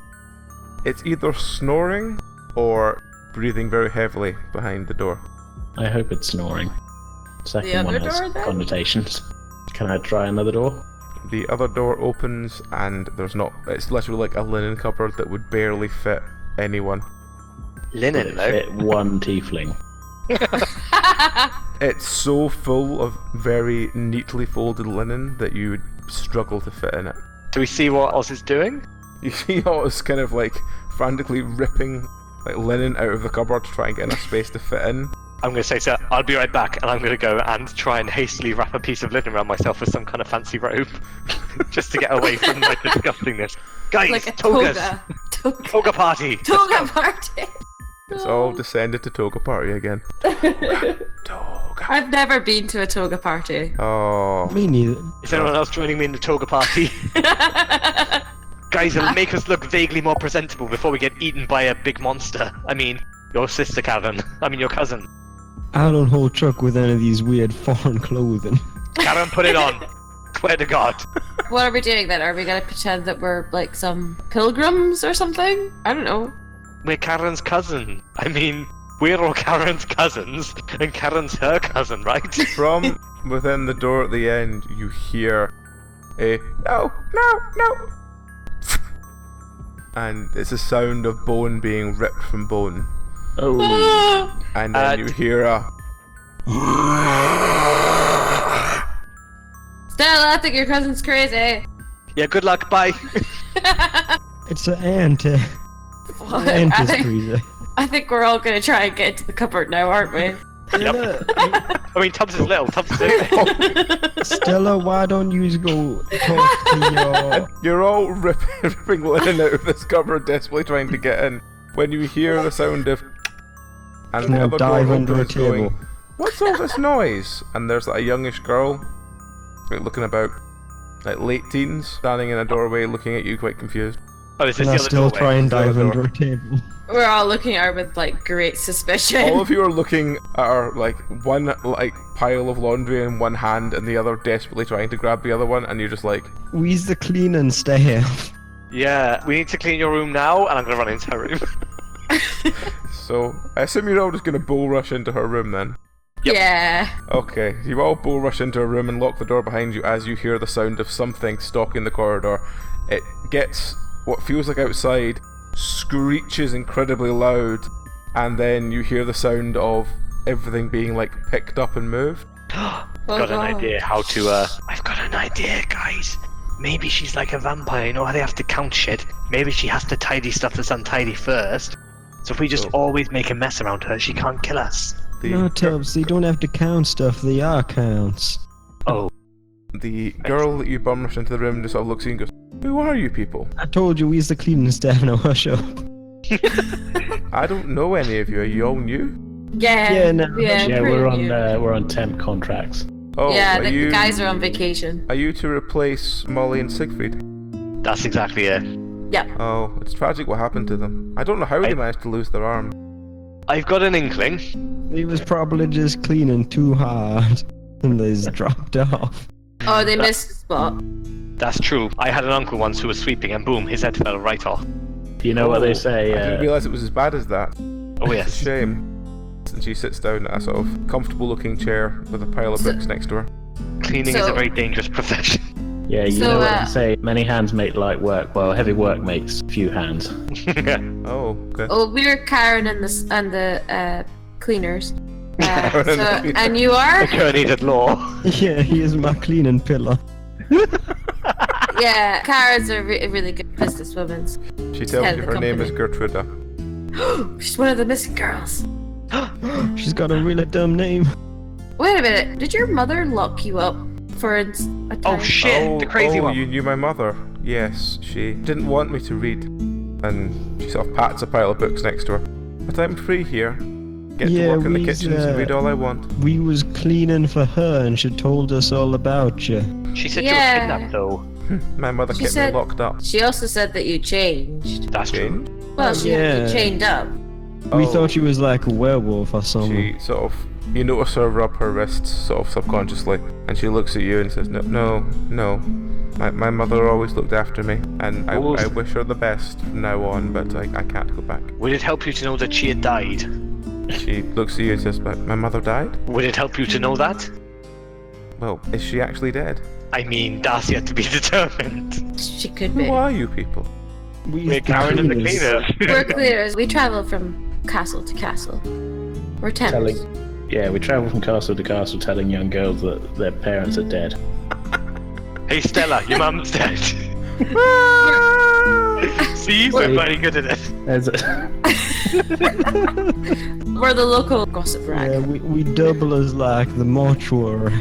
It's either snoring or breathing very heavily behind the door. I hope it's snoring. Second The one other has door, then? connotations. Can I try another door? The other door opens and there's not... It's literally like a linen cupboard that would barely fit anyone. Linen, Would it though. fit one tiefling? It's so full of very neatly folded linen that you would struggle to fit in it. Do we see what Oz is doing? You see Oz kind of like frantically ripping like linen out of the cupboard to try and get enough space to fit in. I'm going to say, "Sir, I'll be right back," and I'm going to go and try and hastily wrap a piece of linen around myself with some kind of fancy robe, just to get away from my disgustingness. Guys, Like a togas! toga. Toga party! Toga party. It's all descended to toga party again. Toga. I've never been to a toga party. Oh. Me neither. Is anyone else joining me in the toga party? Guys, it'll make us look vaguely more presentable before we get eaten by a big monster. I mean, your sister, Karen. I mean, your cousin. I don't hold truck with any of these weird foreign clothing. Karen, put it on. Swear to God. What are we doing then? Are we gonna pretend that we're like some pilgrims or something? I don't know. We're Karen's cousin. I mean, we're all Karen's cousins, and Karen's her cousin, right? From within the door at the end, you hear a no, no, no. And it's a sound of bone being ripped from bone. Oh, And then you hear a Stella, I think your cousin's crazy. Yeah, good luck, bye. It's an ant. Ant is crazy. I think we're all gonna try and get into the cupboard now, aren't we? I mean, Tubbs is little, Tubbs is little. Stella, why don't you just go talk to your... You're all ripping linen out of this cupboard, desperately trying to get in. When you hear the sound of, and the Now other dive door under a opens going, table. "What's all this noise?" And there's like a youngish girl, like looking about, like late teens, standing in a doorway, looking at you, quite confused. Oh, this is And the I other still doorway. try and The other dive door. under a table. We're all looking at her with like great suspicion. All of you are looking at her, like one like pile of laundry in one hand, and the other desperately trying to grab the other one, and you're just like, We's the cleaning staff. Yeah, we need to clean your room now, and I'm gonna run into her room. so I assume you're all just gonna bull rush into her room then. Yep. Yeah. Okay, you all bull rush into a room and lock the door behind you as you hear the sound of something stalking the corridor. It gets what feels like outside, screeches incredibly loud, and then you hear the sound of everything being like picked up and moved. Oh, Got an God. idea how to, I've got an idea, guys. Maybe she's like a vampire, you know how they have to count shit? Maybe she has to tidy stuff that's untidy first. So if we just Oh. always make a mess around her, she can't kill us. No, Tubbs, you don't have to count stuff, they are counts. Oh, The girl that you bum rushed into the room just sort of looks at you and goes, "Who are you people? I told you we's the cleaning staff, now hush up. I don't know any of you. Are you all new?" Yeah. Yeah, no. Yeah, yeah, pretty new. we're on temp contracts. Oh, Yeah, are the you? guys are on vacation. Are you to replace Molly and Siegfried? that's exactly it. Yep. Oh, it's tragic what happened to them. I don't know how they managed to lose their arm. I've got an inkling. He was probably just cleaning too hard, and they just dropped off. Oh, they missed the spot. That's true. I had an uncle once who was sweeping, and boom, his head fell right off. You know what they say? I didn't realise it was as bad as that. Oh It's a yes. shame. And she sits down at a sort of comfortable looking chair with a pile of books next to her. Cleaning is a So- very dangerous profession. Yeah, you So, know what they say, many hands make light work, well, heavy work makes few hands. Oh, okay. Oh, we're Karen and the cleaners. Karen and the cleaners. And you are? Attorneys at law. Yeah, he is my cleaning pillar. Yeah, Karen's a really good businesswoman. She tells head you of the her name is company. Gertruda. She's one of the missing girls. She's got a really dumb name. Wait a minute, did your mother lock you up for a time? Oh shit, the crazy one. You knew my mother. Yes, she didn't want me to read. And she sort of pats a pile of books next to her. But I'm free here. Get to work in the kitchens and read all I want. We was cleaning for her and she told us all about you. She said you were Yeah. kidnapped though. My mother She kept said- me locked up. She also said that you changed. That's true. Well, she had yeah. you chained up. We Oh. thought she was like a werewolf or something. She sort of, you notice her rub her wrists sort of subconsciously, and she looks at you and says, no. My mother always looked after me, and I wish her the best from now on, but I can't go back. Would it help you to know that she had died? She looks at you and says, my mother died? Would it help you to know that? Well, is she actually dead? I mean, that's yet to be determined. She could be. Who are you people? We're Karen and the cleaners. We're cleaners. We travel from castle to castle. We're tenants. Yeah, we travel from castle to castle telling young girls that their parents are dead. Hey Stella, your mum's dead. See, we're very good at it. We're the local gossip Yeah, rag. we double as like the mortuary.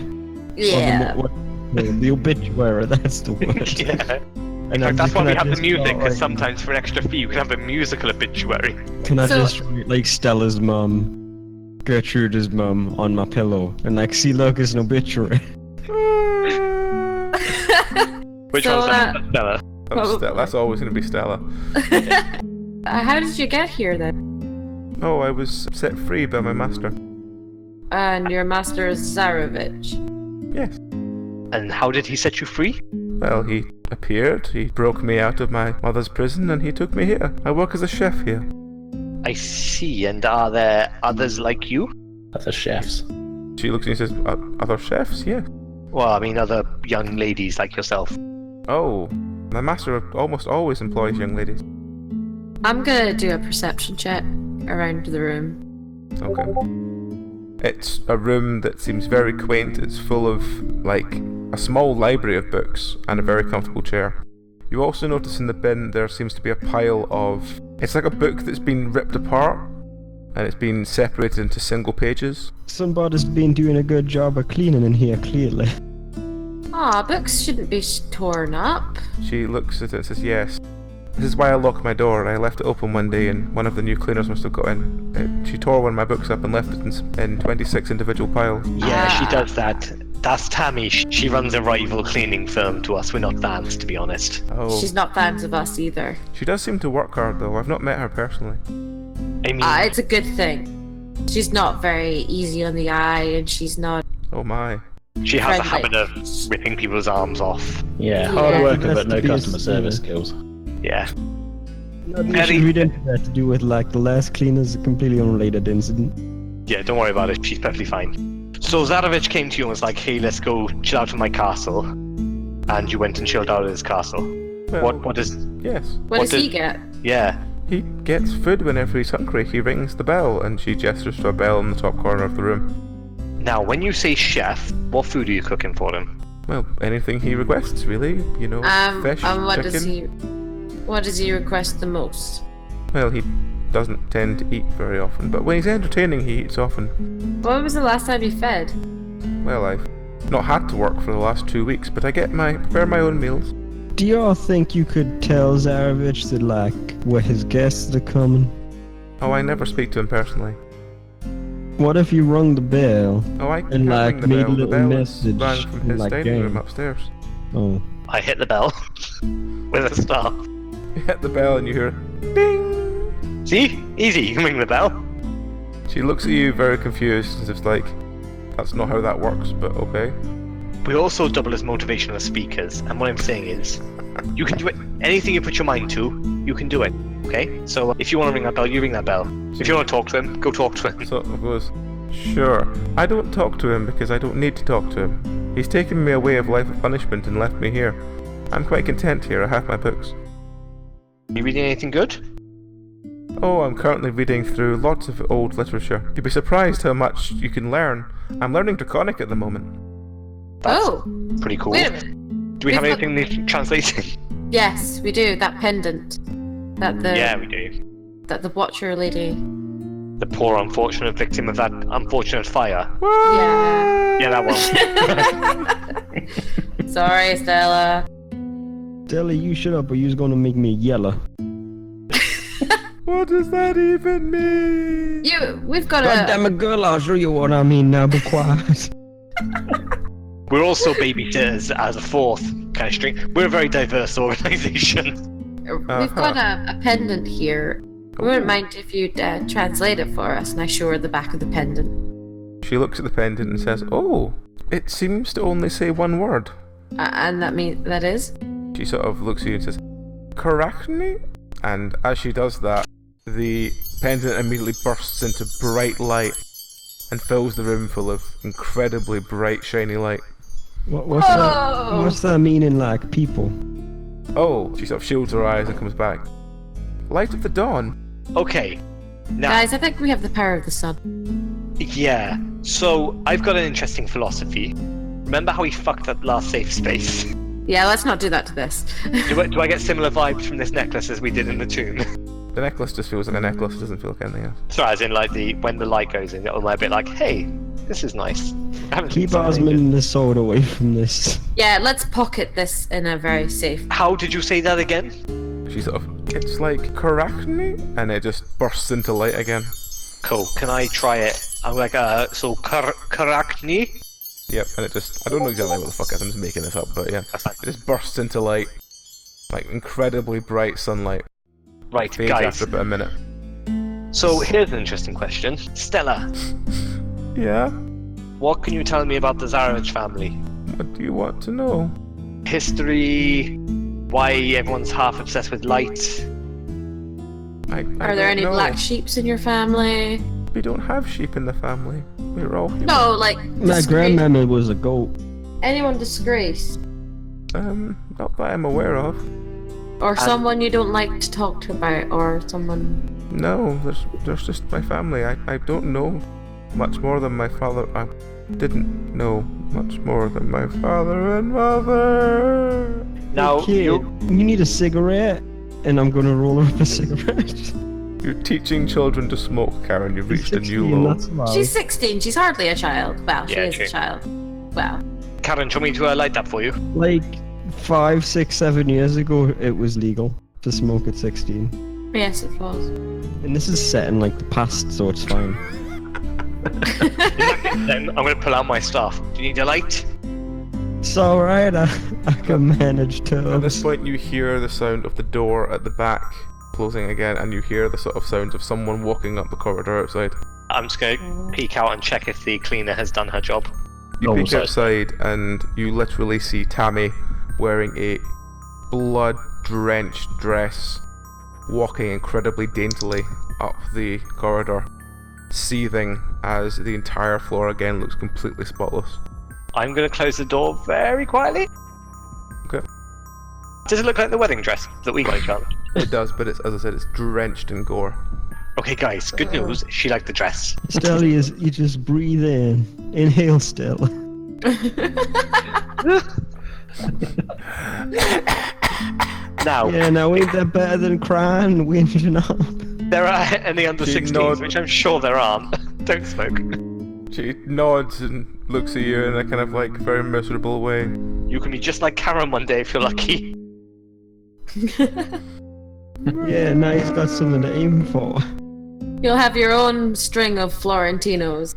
Yeah. Or the obituary, that's the word. Yeah. And In fact, that's why we have the just music, start, because like, sometimes for an extra fee, you can have a musical obituary. Can I So- just write like Stella's mum, Gertrude's mum on my pillow, and like, see, look, it's an obituary. Which So, one's that, Stella? That's always going to be Stella. How did you get here then? Oh, I was set free by my master. And your master is Zarevich. Yes. And how did he set you free? Well, he appeared, he broke me out of my mother's prison, and he took me here. I work as a chef here. I see, and are there others like you? Other chefs. She looks at me and says, other chefs? Yeah. Well, I mean, other young ladies like yourself. Oh, my master almost always employs young ladies. I'm gonna do a perception check around the room. Okay. It's a room that seems very quaint. It's full of, like, a small library of books and a very comfortable chair. You also notice in the bin there seems to be a pile of... It's like a book that's been ripped apart and it's been separated into single pages. Somebody's been doing a good job of cleaning in here, clearly. Aw, books shouldn't be torn up. She looks at it and says, yes. This is why I locked my door. I left it open one day and one of the new cleaners must have got in. She tore one of my books up and left it in 26 individual piles. Yeah, she does that. That's Tammy. She runs a rival cleaning firm to us. We're not fans, to be honest. Oh, She's not fans of us either. she does seem to work hard though. I've not met her personally. I mean, It's a good thing. She's not very easy on the eye, and she's not. Oh my. she has a friendly. habit of ripping people's arms off. Yeah, Yeah. hard worker Has but no to be a customer service sinner. skills. Yeah. We should read into that to do with like the last cleaner's a completely unrelated incident. Yeah, don't worry about it. She's perfectly fine. So Zarevich came to you and was like, hey, let's go chill out in my castle. And you went and chilled out at his castle. Well, What is... Yes. What does did- he get? Yeah. He gets food whenever he's hungry. He rings the bell, and she gestures to a bell in the top corner of the room. Now, when you say chef, what food are you cooking for him? Well, anything he requests, really. You know, fish, And what chicken. does he? What does he request the most? Well, he doesn't tend to eat very often, but when he's entertaining, he eats often. When was the last time you fed? Well, I've not had to work for the last 2 weeks, but I prepare my own meals. Do y'all think you could tell Zarevich that like where his guests are coming? Oh, I never speak to him personally. What if you rung the bell? Oh, I And, can't like, ring the made a bell. The little bell is message rang from his like dining room game. upstairs. Oh. I hit the bell with a star. You hit the bell and you hear, ding! See? Easy, you can ring the bell. She looks at you very confused, as if like, that's not how that works, but okay. We also double as motivational speakers, and what I'm saying is, you can do it. Anything you put your mind to, you can do it. Okay? So if you want to ring that bell, you ring that bell. If you want to talk to him, go talk to him. So it goes, Sure. I don't talk to him because I don't need to talk to him. He's taken me away of life of punishment and left me here. I'm quite content here. I have my books. You reading anything good? Oh, I'm currently reading through lots of old literature. You'd be surprised how much you can learn. I'm learning Draconic at the moment. Oh, Pretty cool. wait a minute. Do we have We've got- anything translated? Yes, we do. That pendant. Yeah, we do. That the Watcher lady. The poor unfortunate victim of that unfortunate fire. Yeah. Yeah, that one. Sorry, Stella. Stella, you shut up or you're gonna make me yellow. What does that even mean? We've got God damn it, girl, I'll show you what I mean now, be quiet. We're also babysitters as a fourth kind of string. We're a very diverse organisation. We've got a pendant here. We wouldn't mind if you'd translate it for us, and I show her the back of the pendant. She looks at the pendant and says, "Oh, it seems to only say one word." And that is? She sort of looks at you and says, "Karachny?" And as she does that, the pendant immediately bursts into bright light and fills the room full of incredibly bright, shiny light. What's that meaning, like, people? Oh, she sort of shields her eyes and comes back. Light of the dawn. Okay. Now, Guys, I think we have the power of the sun. yeah. So, I've got an interesting philosophy. Remember how we fucked that last safe space? Yeah, let's not do that to this. Do I get similar vibes from this necklace as we did in the tomb? The necklace just feels like a necklace, it doesn't feel like anything else. Sorry, as in like when the light goes in, it'll be a bit like, hey, this is nice. I haven't seen Keep something Ozmand and the sword away from this. Yeah, let's pocket this in a very safe. How did you say that again? She sort of, it's like Karachny, and it just bursts into light again. Cool. Can I try it? I'm like, so Karakni? Yep, and it just, I don't know exactly what the fuck it is, I'm just making this up, but yeah. That's fine. It just bursts into light. Like incredibly bright sunlight. Right, Fades guys. after about a minute. So here's an interesting question. Stella, Yeah? what can you tell me about the Zarevich family? What do you want to know? History, why everyone's half obsessed with light. I Are there don't any know. black sheeps in your family? We don't have sheep in the family. We're all human. No, like My grandmama was a goat. anyone disgraced, Not that I'm aware of. or someone you don't like to talk to about, or someone. No, there's just my family. I don't know much more than my father. I didn't know much more than my father and mother. Now, Kid, you need a cigarette? And I'm gonna roll her up a cigarette. You're teaching children to smoke, Karen. You've reached a new 16, low. that's loud. She's 16. She's hardly a child. Well, she Yeah, is true. a child. Well, Karen, do you want me to light that for you? Like 5, 6, 7 years ago, it was legal to smoke at 16. yes, it was. And this is set in like the past, so it's fine. Then I'm going to pull out my stuff. Do you need a light? It's alright, I can manage to. At this point, you hear the sound of the door at the back closing again, and you hear the sort of sounds of someone walking up the corridor outside. I'm just going to peek out and check if the cleaner has done her job. You Oh, peek sorry. outside, and you literally see Tammy wearing a blood-drenched dress, walking incredibly daintily up the corridor, seething as the entire floor again looks completely spotless. I'm going to close the door very quietly. Okay. Does it look like the wedding dress that we got each other? It does, but it's, as I said, it's drenched in gore. Okay, guys, good news. She liked the dress. Stella, you just breathe in. Inhale, Stella. Now, Yeah, now ain't that better than crying and whinging up? there are any under She 16s, nods. which I'm sure there aren't. Don't smoke. She nods and looks at you in a kind of like very miserable way. You can be just like Karen one day if you're lucky. Yeah, now he's got something to aim for. You'll have your own string of Florentinos.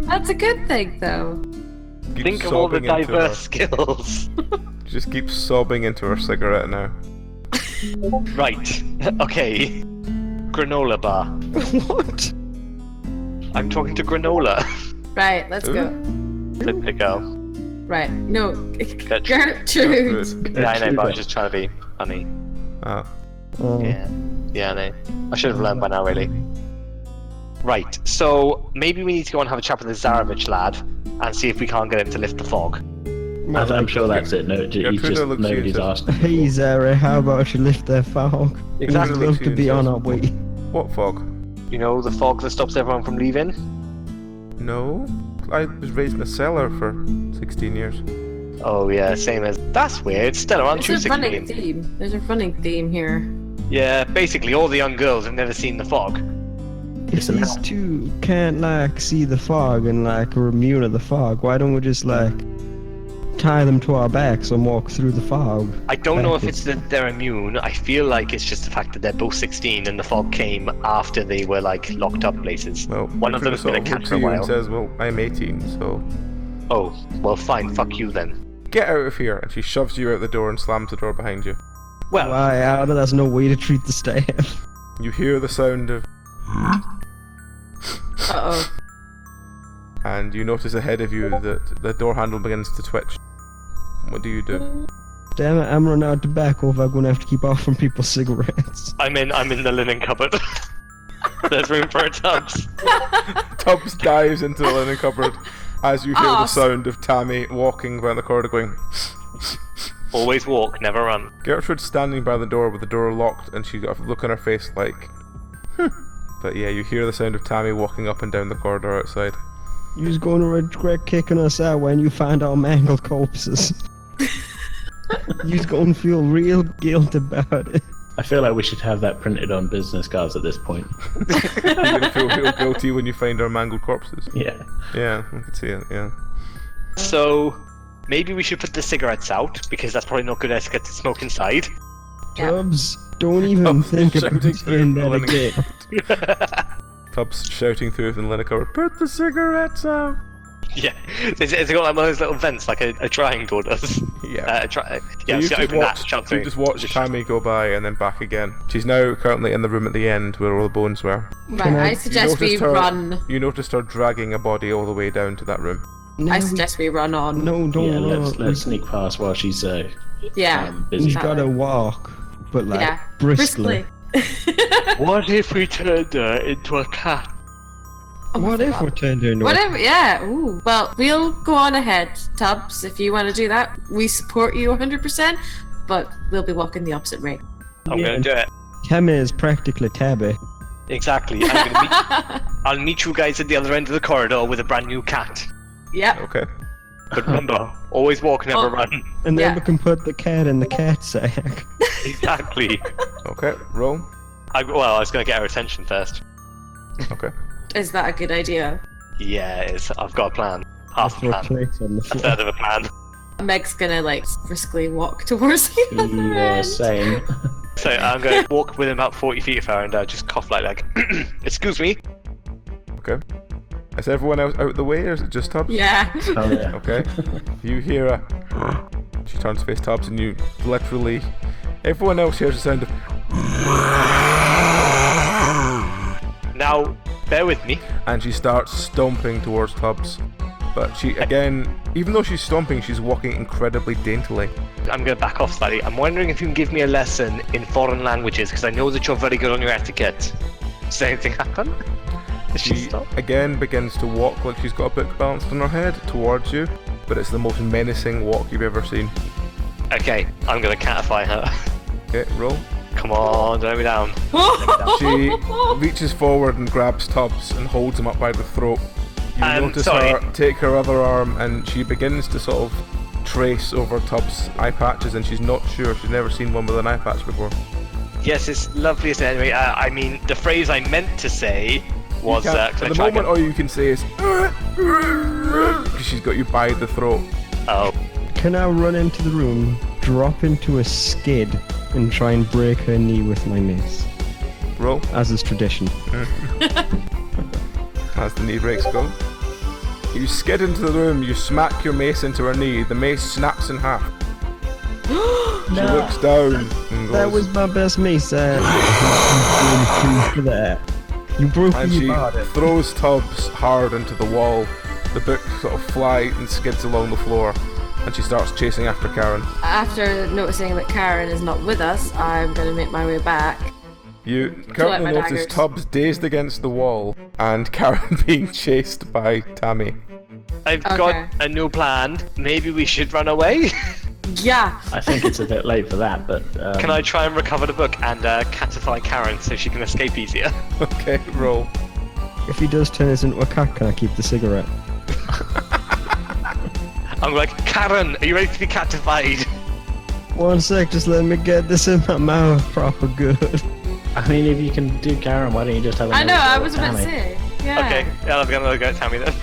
That's a good thing, though. Keeps Think of all the sobbing into her- diverse skills. She just keeps sobbing into her cigarette now. Right. Okay. Granola bar. What? I'm talking to Granola. Right, let's go. Flip the girl. Right, no, Gertrude. Gertrude. Yeah, I know, but I was just trying to be funny. Ah. Oh. Yeah. Yeah, I know. I should have learned by now, really. Right, so maybe we need to go and have a chat with the Zarevich lad and see if we can't get him to lift the fog. I'm sure that's it. No, nobody's asked. Hey Zara, how about you lift that fog? Exactly. We'd love to be on our way. What fog? You know, the fog that stops everyone from leaving? No. I was raised in a cellar for 16 years. Oh yeah, same as... That's weird. Stella, aren't you There's a running 16? theme. There's a running theme here. Yeah, basically all the young girls have never seen the fog. If these two can't like see the fog and like are immune to the fog, why don't we just like tie them to our backs and walk through the fog? I don't know if it's that they're immune. I feel like it's just the fact that they're both 16 and the fog came after they were like locked up places. Well, One of them has been a cat for a and while. says, well, I'm 18, so... Oh, well fine, fuck you then. Get out of here! And she shoves you out the door and slams the door behind you. Well, Why, Ada, there's no way to treat the staff. You hear the sound of... Uh-oh. and you notice ahead of you that the door handle begins to twitch. What do you do? Damn it, I'm running out of tobacco if I'm gonna have to keep offering people cigarettes. I'm in the linen cupboard. There's room for a Tubbs. Tubbs dives into the linen cupboard as you hear the Oh. sound of Tammy walking down the corridor going... Always walk, never run. Gertrude's standing by the door with the door locked and she's got a look on her face like... But yeah, you hear the sound of Tammy walking up and down the corridor outside. You're gonna regret kicking us out when you find our mangled corpses. You're gonna feel real guilt about it. I feel like we should have that printed on business cards at this point. You're gonna feel real guilty when you find our mangled corpses. Yeah. Yeah, I can see it, yeah. So, maybe we should put the cigarettes out, because that's probably not good etiquette to smoke inside. Yeah. Tubbs, don't even Tubbs think about shouting saying through the that linen again. Tubbs shouting through the linen cupboard, put the cigarettes out! Yeah, it's got like one of those little vents, like a trying door does. Yeah. Yeah, you so open that, shout you through. just watch Tammy go by and then back again. She's now currently in the room at the end where all the bones were. Right, I suggest we run. You noticed her dragging a body all the way down to that room. No, I suggest we run on. No, don't Yeah, run. let's sneak past while she's Yeah. busy. We've gotta walk, but like Yeah. briskly. What if we turned her into a cat? Oh my What if God. we turned into a Whatever, yeah. Ooh. Well, we'll go on ahead, Tubbs, if you want to do that. We support you 100%, but we'll be walking the opposite way. I'm gonna do it. Tammy is practically Tabby. Exactly. I'll meet you guys at the other end of the corridor with a brand new cat. Yep. Okay. But remember, always walk, never Oh. run. And then Yeah. we can put the cat in the cat sack. Exactly. Okay, roll. I was gonna get her attention first. Okay. Is that a good idea? Yeah, I've got a plan. Half a Throw plan. plates on the A floor. third of a plan. Meg's gonna like briskly walk towards the other You end. same. So I'm gonna walk within about 40 feet of her and just cough like, excuse me. Okay. Is everyone else out the way or is it just Tubbs? Yeah. Oh yeah. Okay. You hear a... She turns to face Tubbs and you literally... Everyone else hears the sound of... Now, bear with me. And she starts stomping towards Tubbs. But she, again, even though she's stomping, she's walking incredibly daintily. I'm gonna back off slightly. I'm wondering if you can give me a lesson in foreign languages, because I know that you're very good on your etiquette. Does anything happen? Does she She, stop? again, begins to walk like she's got a book balanced on her head towards you. But it's the most menacing walk you've ever seen. Okay, I'm gonna catify her. Okay, roll. Come on, don't let me down. She reaches forward and grabs Tubbs and holds him up by the throat. You notice sorry. her take her other arm and she begins to sort of trace over Tubbs' eye patches and she's not sure. She's never seen one with an eye patch before. Yes, it's lovely, isn't it? Anyway, I mean, the phrase I meant to say was... You can't- can I at the try moment, again? all you can say is because she's got you by the throat. Oh, Can I run into the room, drop into a skid, and try and break her knee with my mace? Roll As is tradition. as the knee breaks go. You skid into the room. You smack your mace into her knee. The mace snaps in half. She looks down and goes. That was my best mace. For that. You broke And me she about it. throws Tubbs hard into the wall. The book sort of flies and skids along the floor, and she starts chasing after Karen. After noticing that Karen is not with us, I'm gonna make my way back You my currently notice daggers. Tubbs dazed against the wall and Karen being chased by Tammy. I've Okay. got a new plan. Maybe we should run away. Yeah. I think it's a bit late for that, but Can I try and recover the book and catify Karen so she can escape easier? Okay, roll. If he does turn us into a cat, can I keep the cigarette? I'm like, Karen, are you ready to be catified? 1 sec, just let me get this in my mouth proper good. I mean, if you can do Karen, why don't you just have I know, another I go was at about to Tammy? say. Yeah. Okay, yeah, I'll have another go at Tammy then.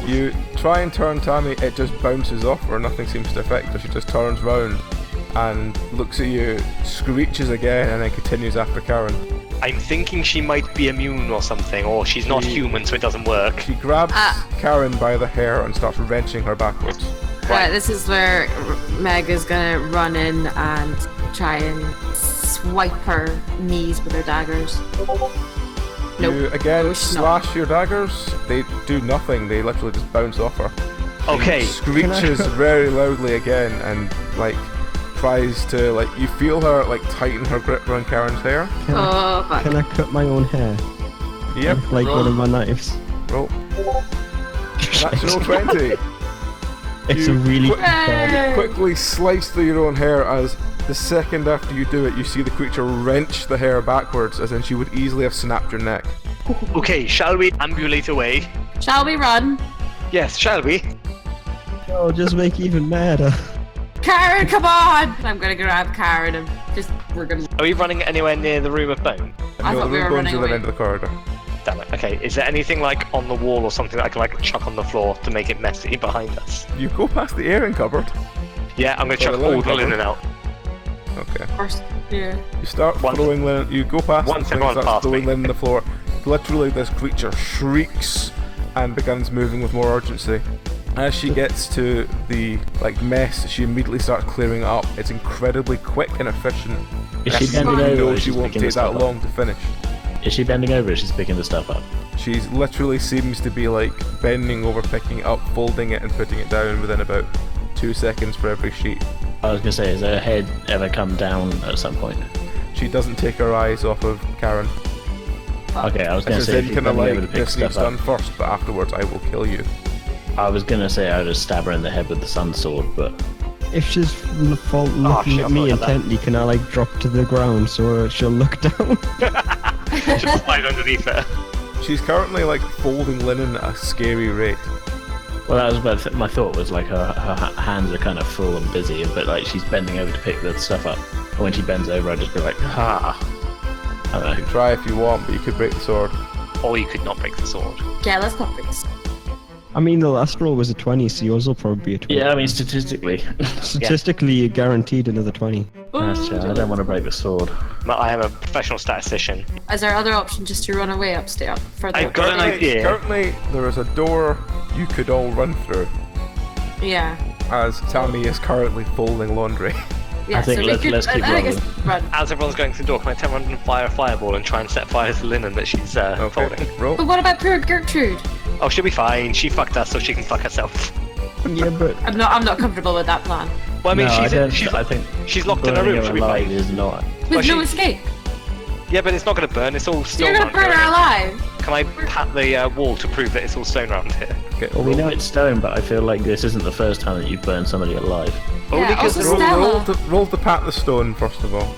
You try and turn Tammy, it just bounces off her, nothing seems to affect her. She just turns round and looks at you, screeches again, and then continues after Karen. I'm thinking she might be immune or something, or she's not human, so it doesn't work. She grabs Karen by the hair and starts wrenching her backwards. Right, this is where Meg is gonna run in and try and swipe her knees with her daggers. Nope. You again No, she's not. slash your daggers, they do nothing, they literally just bounce off her. Okay, Screeches very loudly again and tries to you feel her tighten her grip around Karen's hair. Oh, fuck. Can I cut my own hair? Yep. Like one of my knives. Roll. Natural 20. It's You a really quick- good call. Quickly slice through your own hair as the second after you do it, you see the creature wrench the hair backwards as in she would easily have snapped your neck. okay, shall we ambulate away? Shall we run? Yes, shall we? Oh, just make it even madder. Karen, come on! I'm gonna grab Karen and we're gonna. Are we running anywhere near the room of bone? I No, thought the we room were goes running to the away. end of the corridor. Damn it. Okay, is there anything on the wall or something that I can chuck on the floor to make it messy behind us? You go past the airing cupboard. Yeah, I'm gonna chuck the all linen the cupboard? linen out. Okay. First, yeah. You start Once- throwing linen. You go past once the thing, everyone's start past throwing me. linen on the floor. Literally, this creature shrieks and begins moving with more urgency. As she gets to the mess, she immediately starts clearing it up. It's incredibly quick and efficient. Is she Yes, bending you over? know or is she she won't picking the take that stuff up? long to finish. Is she bending over? Or is she picking the stuff up? She's literally seems to be bending over, picking it up, folding it, and putting it down within about 2 seconds for every sheet. I was gonna say, has her head ever come down at some point? She doesn't take her eyes off of Karen. Okay, I was gonna As say, in, if she's kind of bending over to pick this needs stuff done up. first, but afterwards I will kill you. I was gonna say I'd just stab her in the head with the sun sword, but If she's looking shit, at me I forgot that. intently, can I drop to the ground so she'll look down? Just slide underneath her. She's currently folding linen at a scary rate. well, that was about my thought was her hands are kind of full and busy, but she's bending over to pick the stuff up. And when she bends over, I'd just be like, ha. I don't know. Try if you want, but you could break the sword. Or you could not break the sword. Yeah, let's not break this. I mean, the last roll was a 20, so yours will probably be a 20. Yeah, I mean statistically, Statistically, you're guaranteed another 20. that's true. I don't want to break the sword. But I am a professional statistician. Is our other option just to run away upstairs? Further I've got an upstairs? idea. Currently, there is a door you could all run through, Yeah. as Tammy is currently folding laundry. Yeah, think so we let's keep I think it's run. As everyone's going through the door, can I turn around and fire a fireball and try and set fire to the linen that she's folding? Roll. But what about poor Gertrude? Oh, she'll be fine. She fucked us, so she can fuck herself. Yeah, but I'm not comfortable with that plan. Well, I mean, No, I she's think locked in her burning room. her She'll be alive fine. is not. With Well, no she- escape. Yeah, but it's not going to burn. It's all So stone. you're gonna around burn here. her alive. Can I pat the wall to prove that it's all stone around here? Okay, Well, we know it's stone, but I feel like this isn't the first time that you've burned somebody alive. Only Yeah, 'cause also they're all- Stella. roll to pat the stone first of all.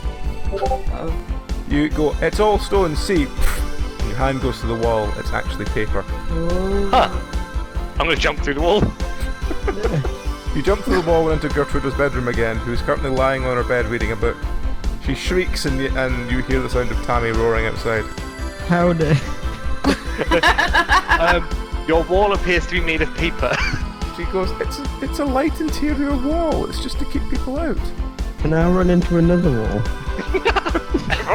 You go, it's all stone, see? And your hand goes to the wall, it's actually paper. Huh. I'm going to jump through the wall. You jump through the wall and into Gertrude's bedroom again, who's currently lying on her bed reading a book. She shrieks and you hear the sound of Tammy roaring outside. how the... Your wall appears to be made of paper. She goes, it's a light interior wall, it's just to keep people out. Can I run into another wall?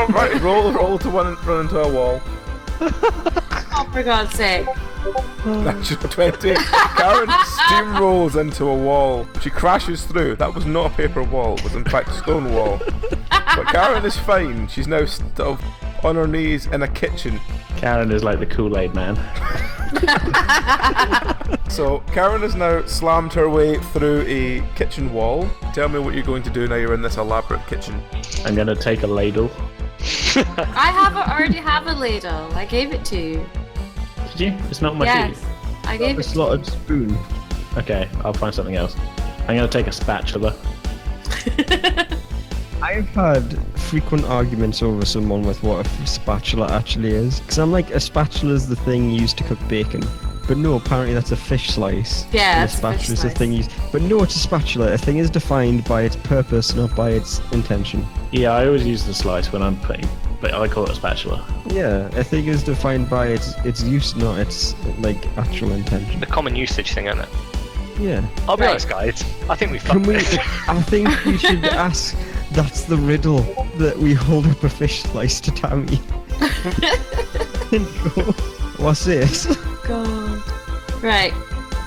Right, roll to run into a wall. Oh, for God's sake. Natural 20. Karen steamrolls into a wall. She crashes through. That was not a paper wall, it was in fact a stone wall. But Karen is fine. She's now on her knees in a kitchen. Karen is like the Kool-Aid man. So Karen has now slammed her way through a kitchen wall. Tell me what you're going to do now you're in this elaborate kitchen. I'm gonna take a ladle I already have a ladle. I gave it to you. Did you? It's not my Yes, teeth. I gave A it to you. slotted spoon. Okay, I'll find something else. I'm gonna take a spatula. I've had frequent arguments over someone with what a spatula actually is. Because I'm like, a spatula is the thing used to cook bacon. But no, apparently that's a fish slice. Yeah, and it's a a spatula fish is the slice. thing used. But no, it's a spatula. A thing is defined by its purpose, not by its intention. Yeah, I always use the slice when I'm putting, but I call it a spatula. Yeah, a thing is defined by its use, not its like actual intention. The common usage thing, isn't it? Yeah. I'll be Right. honest, guys. I think we Can fucked we? this. I think we should ask. That's the riddle that we hold up a fish slice to Tammy. And go, what's this? God. Right.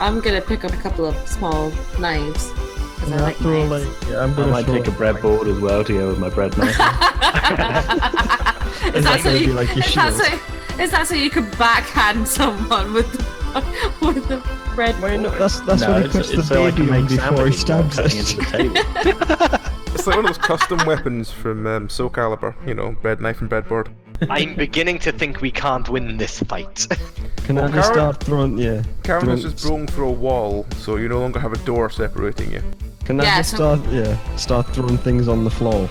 I'm gonna pick up a couple of small knives. 'Cause I like throw, knives. I'm I gonna might throw take a breadboard as well to go with my bread knife. Is that so gonna you? be like your Is that shield? is that so you could backhand someone with the bread? Why not? That's No, what he puts the so I can baby on make before he sandwiches while stabs cutting into it. the table. It's like one of those custom weapons from Soul Calibur, you know, bread knife and breadboard. I'm beginning to think we can't win this fight. Can I Well, just Karen- start throwing? Yeah. Karen has throwing- just broken through a wall, so you no longer have a door separating you. Can I Yeah, just so- start throwing things on the floor?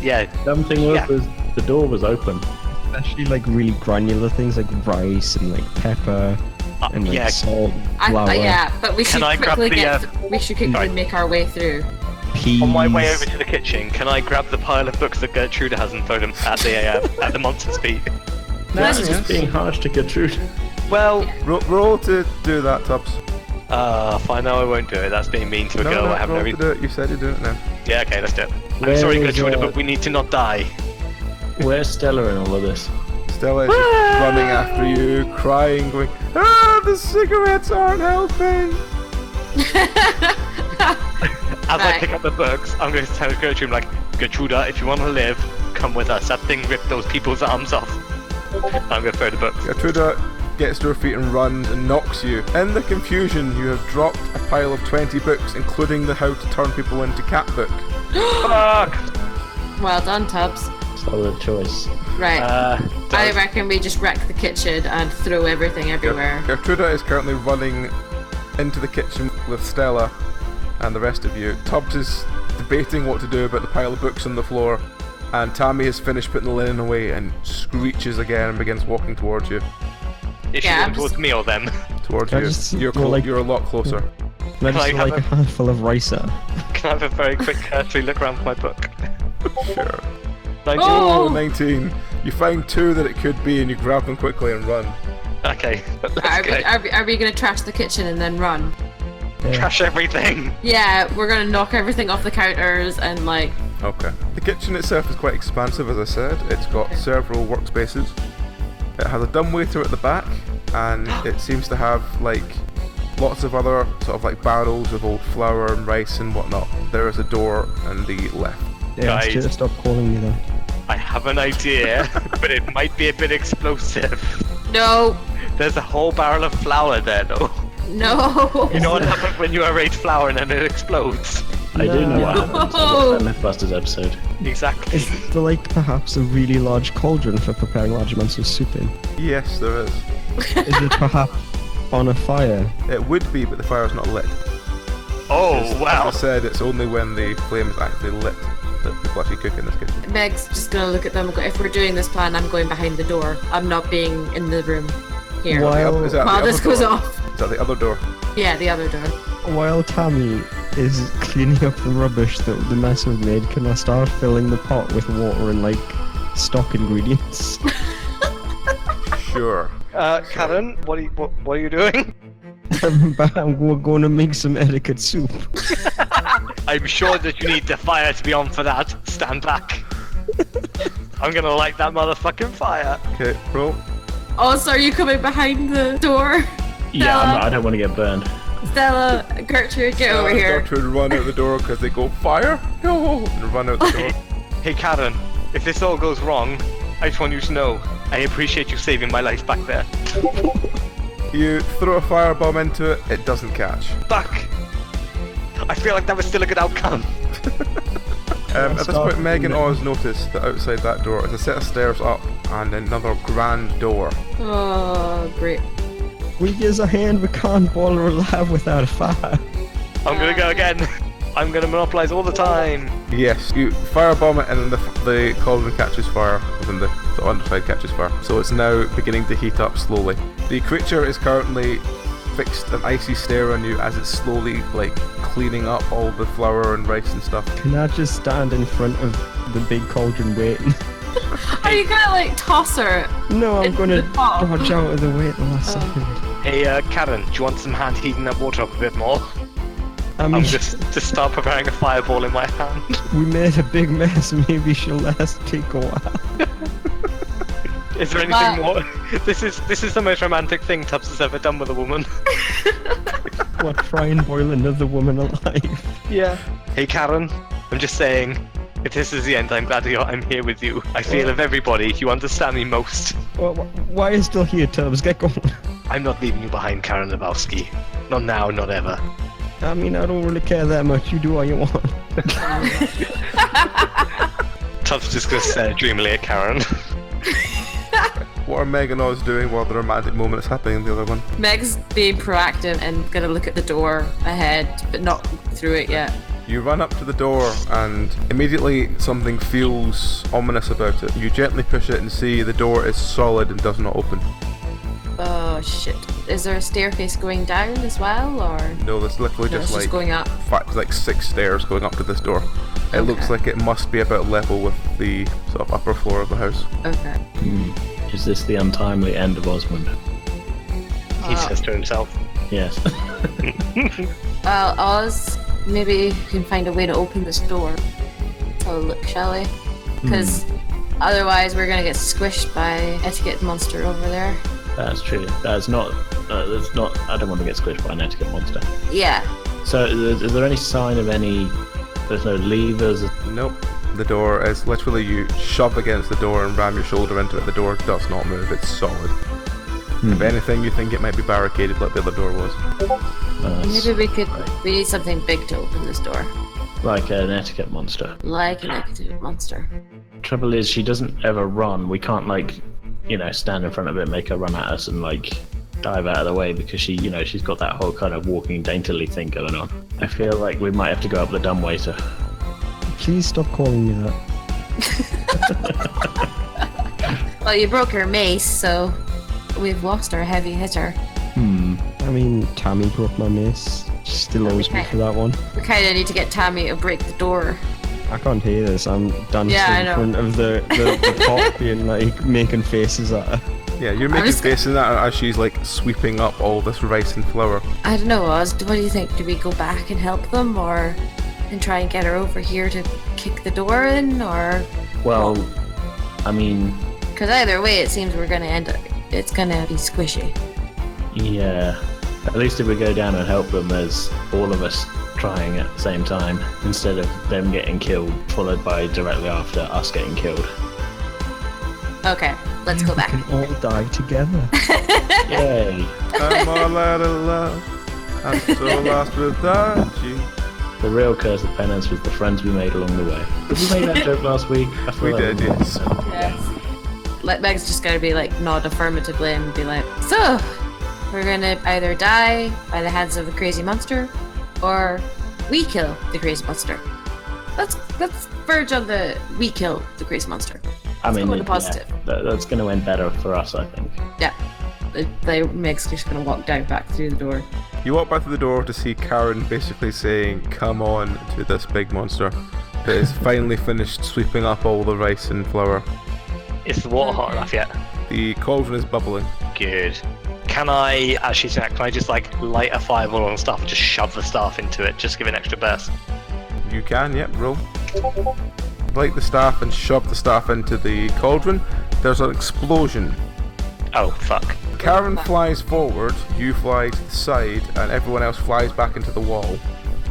Yeah. Dumb thing was, Yeah. the door was open. Especially like really granular things like rice and like pepper and like yeah. salt, flour, Yeah, but we should Can I grab quickly the, we should quickly sorry. make our way through. peas. On my way over to the kitchen, can I grab the pile of books that Gertrude has and throw them at the monster's feet? That's yes. just being harsh to Gertrude. Well, Roll to do that, Tubbs. fine, no, I won't do it. That's being mean to a girl. I haven't roll every... to do it. You said you're doing it now. Yeah, okay, let's do it. I'm Where sorry, is, Gertrude, but we need to not die. Where's Stella in all of this? Stella is just running after you, crying, going, the cigarettes aren't helping! As I Right. pick up the books, I'm going to tell Gertrude, like, Gertruda, if you want to live, come with us. That thing ripped those people's arms off. I'm going to throw the books. Gertruda gets to her feet and runs and knocks you. In the confusion, you have dropped a pile of 20 books, including the How to Turn People into Cat book. Fuck! Well done, Tubbs. Solid choice. Right. I Does- reckon we just wreck the kitchen and throw everything everywhere. Gertruda is currently running into the kitchen with Stella and the rest of you. Tubbs is debating what to do about the pile of books on the floor, and Tammy has finished putting the linen away and screeches again and begins walking towards you. Is she Yeah, going I'm towards me or them? Towards Can I you. just You're, go like- you're a lot closer. Can I just I do have like a handful of rice up? Can I have a very quick cursory look around for my book? Sure. 19? Oh, 19. You find two that it could be and you grab them quickly and run. Okay, Are let's we, go. are we gonna trash the kitchen and then run? Trash everything. Yeah, we're gonna knock everything off the counters and like. Okay. The kitchen itself is quite expansive, as I said. It's got several workspaces. It has a dumbwaiter at the back, and it seems to have like lots of other sort of like barrels of old flour and rice and whatnot. There is a door on the left. Yeah, Guys. just stop calling me that. I have an idea, but it might be a bit explosive. No, There's a whole barrel of flour there, though. no. You know what happens when you arrange flour and then it explodes? I do know what No. happened. I watched that Mythbusters episode. Exactly. Is there like perhaps a really large cauldron for preparing large amounts of soup in? Yes, there is. Is it perhaps on a fire? It would be, but the fire is not lit. Oh, As wow. I said, it's only when the flame is actually lit that people actually cook in this kitchen. Meg's just gonna look at them and go, if we're doing this plan, I'm going behind the door. I'm not being in the room here. While, Is that While the this other goes door? off. Is that the other door? Yeah, the other door. while Tammy is cleaning up the rubbish that the mess we've made, can I start filling the pot with water and like stock ingredients? Sure. Karen, what are you doing? We're going to make some etiquette soup. I'm sure that you need the fire to be on for that. Stand back. I'm gonna light that motherfucking fire. Okay, roll. Also, are you coming behind the door? Yeah, Stella, I don't want to get burned. Stella, Gertrude, get over here. Gertrude run out the door because they go, fire! No! And run out the door. Hey Karen, if this all goes wrong, I just want you to know I appreciate you saving my life back there. You throw a firebomb into it, it doesn't catch. Fuck. I feel like that was still a good outcome. At this point, Meg and Oz notice that outside that door is a set of stairs up and another grand door. Oh, great. We gives a hand, we can't boil or alive without a fire. I'm gonna go again. I'm gonna monopolize all the time. Yes, you firebomb it and the cauldron catches fire, within the underside catches fire. So it's now beginning to heat up slowly. The creature is currently fixed an icy stare on you as it's slowly cleaning up all the flour and rice and stuff. Can I just stand in front of the big cauldron waiting? Are you gonna toss her? No, I'm into gonna the pot? dodge out of the way at the last second. Hey, Karen, do you want some hand heating that water up a bit more? I mean, I'm just to start preparing a fireball in my hand. we made a big mess, maybe she'll let us take a while. Is there anything more? This is the most romantic thing Tubbs has ever done with a woman. What, try and boil another woman alive? Yeah. Hey Karen, I'm just saying, if this is the end, I'm glad I'm here with you. I feel of everybody, you understand me most. Well, why are you still here, Tubbs? Get going. I'm not leaving you behind, Karen Lebowski. Not now, not ever. I mean, I don't really care that much. You do what you want. Tubbs just gonna stare dreamily at Karen. What are Meg and Oz doing while the romantic moment is happening in the other one? Meg's being proactive and gonna look at the door ahead, but not through it yet. You run up to the door and immediately something feels ominous about it. You gently push it and see the door is solid and does not open. Oh shit. Is there a staircase going down as well, or? No, there's literally No, it's just just going up. 6 stairs going up to this door. It looks like it must be about level with the sort of upper floor of the house. Okay. Is this the untimely end of Ozmand? He says to himself. Yes. Well, Oz, maybe we can find a way to open this door. So look, shall we? Because otherwise we're gonna get squished by etiquette monster over there. That's true. That's not. I don't want to get squished by an etiquette monster. Yeah. So, is there any sign of any? There's no levers. Nope. The door is literally you shove against the door and ram your shoulder into it. The door does not move. It's solid. If anything, you think it might be barricaded like the other door was. Maybe we need something big to open this door. Like an etiquette monster. Like an etiquette monster. Trouble is, she doesn't ever run. We can't stand in front of it, make her run at us, and dive out of the way because she's got that whole kind of walking daintily thing going on. I feel like we might have to go up the dumbwaiter. Please stop calling me that. Well, you broke her mace, so we've lost our heavy hitter. I mean, Tammy broke my mace. She still owes me for that one. We kind of need to get Tammy to break the door. I can't hear this. I'm dancing Yeah, I in know. front of the pot being making faces at her. Yeah, you're making faces at her as she's sweeping up all this rice and flour. I don't know, Oz. What do you think? Do we go back and help them, and try and get her over here to kick the door in, or? Well, I mean, Because either way, it seems we're gonna it's gonna be squishy. yeah. At least if we go down and help them, there's all of us trying at the same time instead of them getting killed, followed by directly after us getting killed. Okay, let's go back. We can all die together. Yay! I'm all out of love. I'm so lost without you. The real curse of penance was the friends we made along the way. Did we make that joke last week? I feel We like did, yes. Yes. Meg's just gonna be nod affirmatively and be like, so, we're gonna either die by the hands of the crazy monster, or we kill the crazy monster. Let's verge on the we kill the crazy monster. I mean, go with the positive. That's going to end better for us, I think. Yeah. Meg's just gonna walk down back through the door. You walk back to the door to see Karen basically saying, "Come on," to this big monster that is finally finished sweeping up all the rice and flour. Is the water hot enough yet? The cauldron is bubbling. Good. Can I, as she's saying, can I just light a fireball on stuff and just shove the staff into it, just give it an extra burst? You can, yep, roll. Light the staff and shove the staff into the cauldron. There's an explosion. Oh, fuck. Karen flies forward, you fly to the side, and everyone else flies back into the wall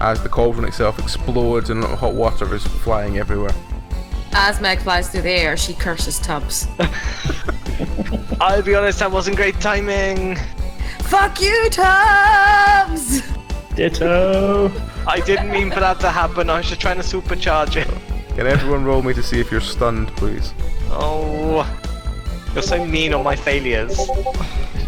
as the cauldron itself explodes and hot water is flying everywhere. As Meg flies through the air, she curses Tubbs. I'll be honest, that wasn't great timing. Fuck you, Tubbs! Ditto! I didn't mean for that to happen, I was just trying to supercharge it. Can everyone roll me to see if you're stunned, please? Oh, you're so mean on my failures.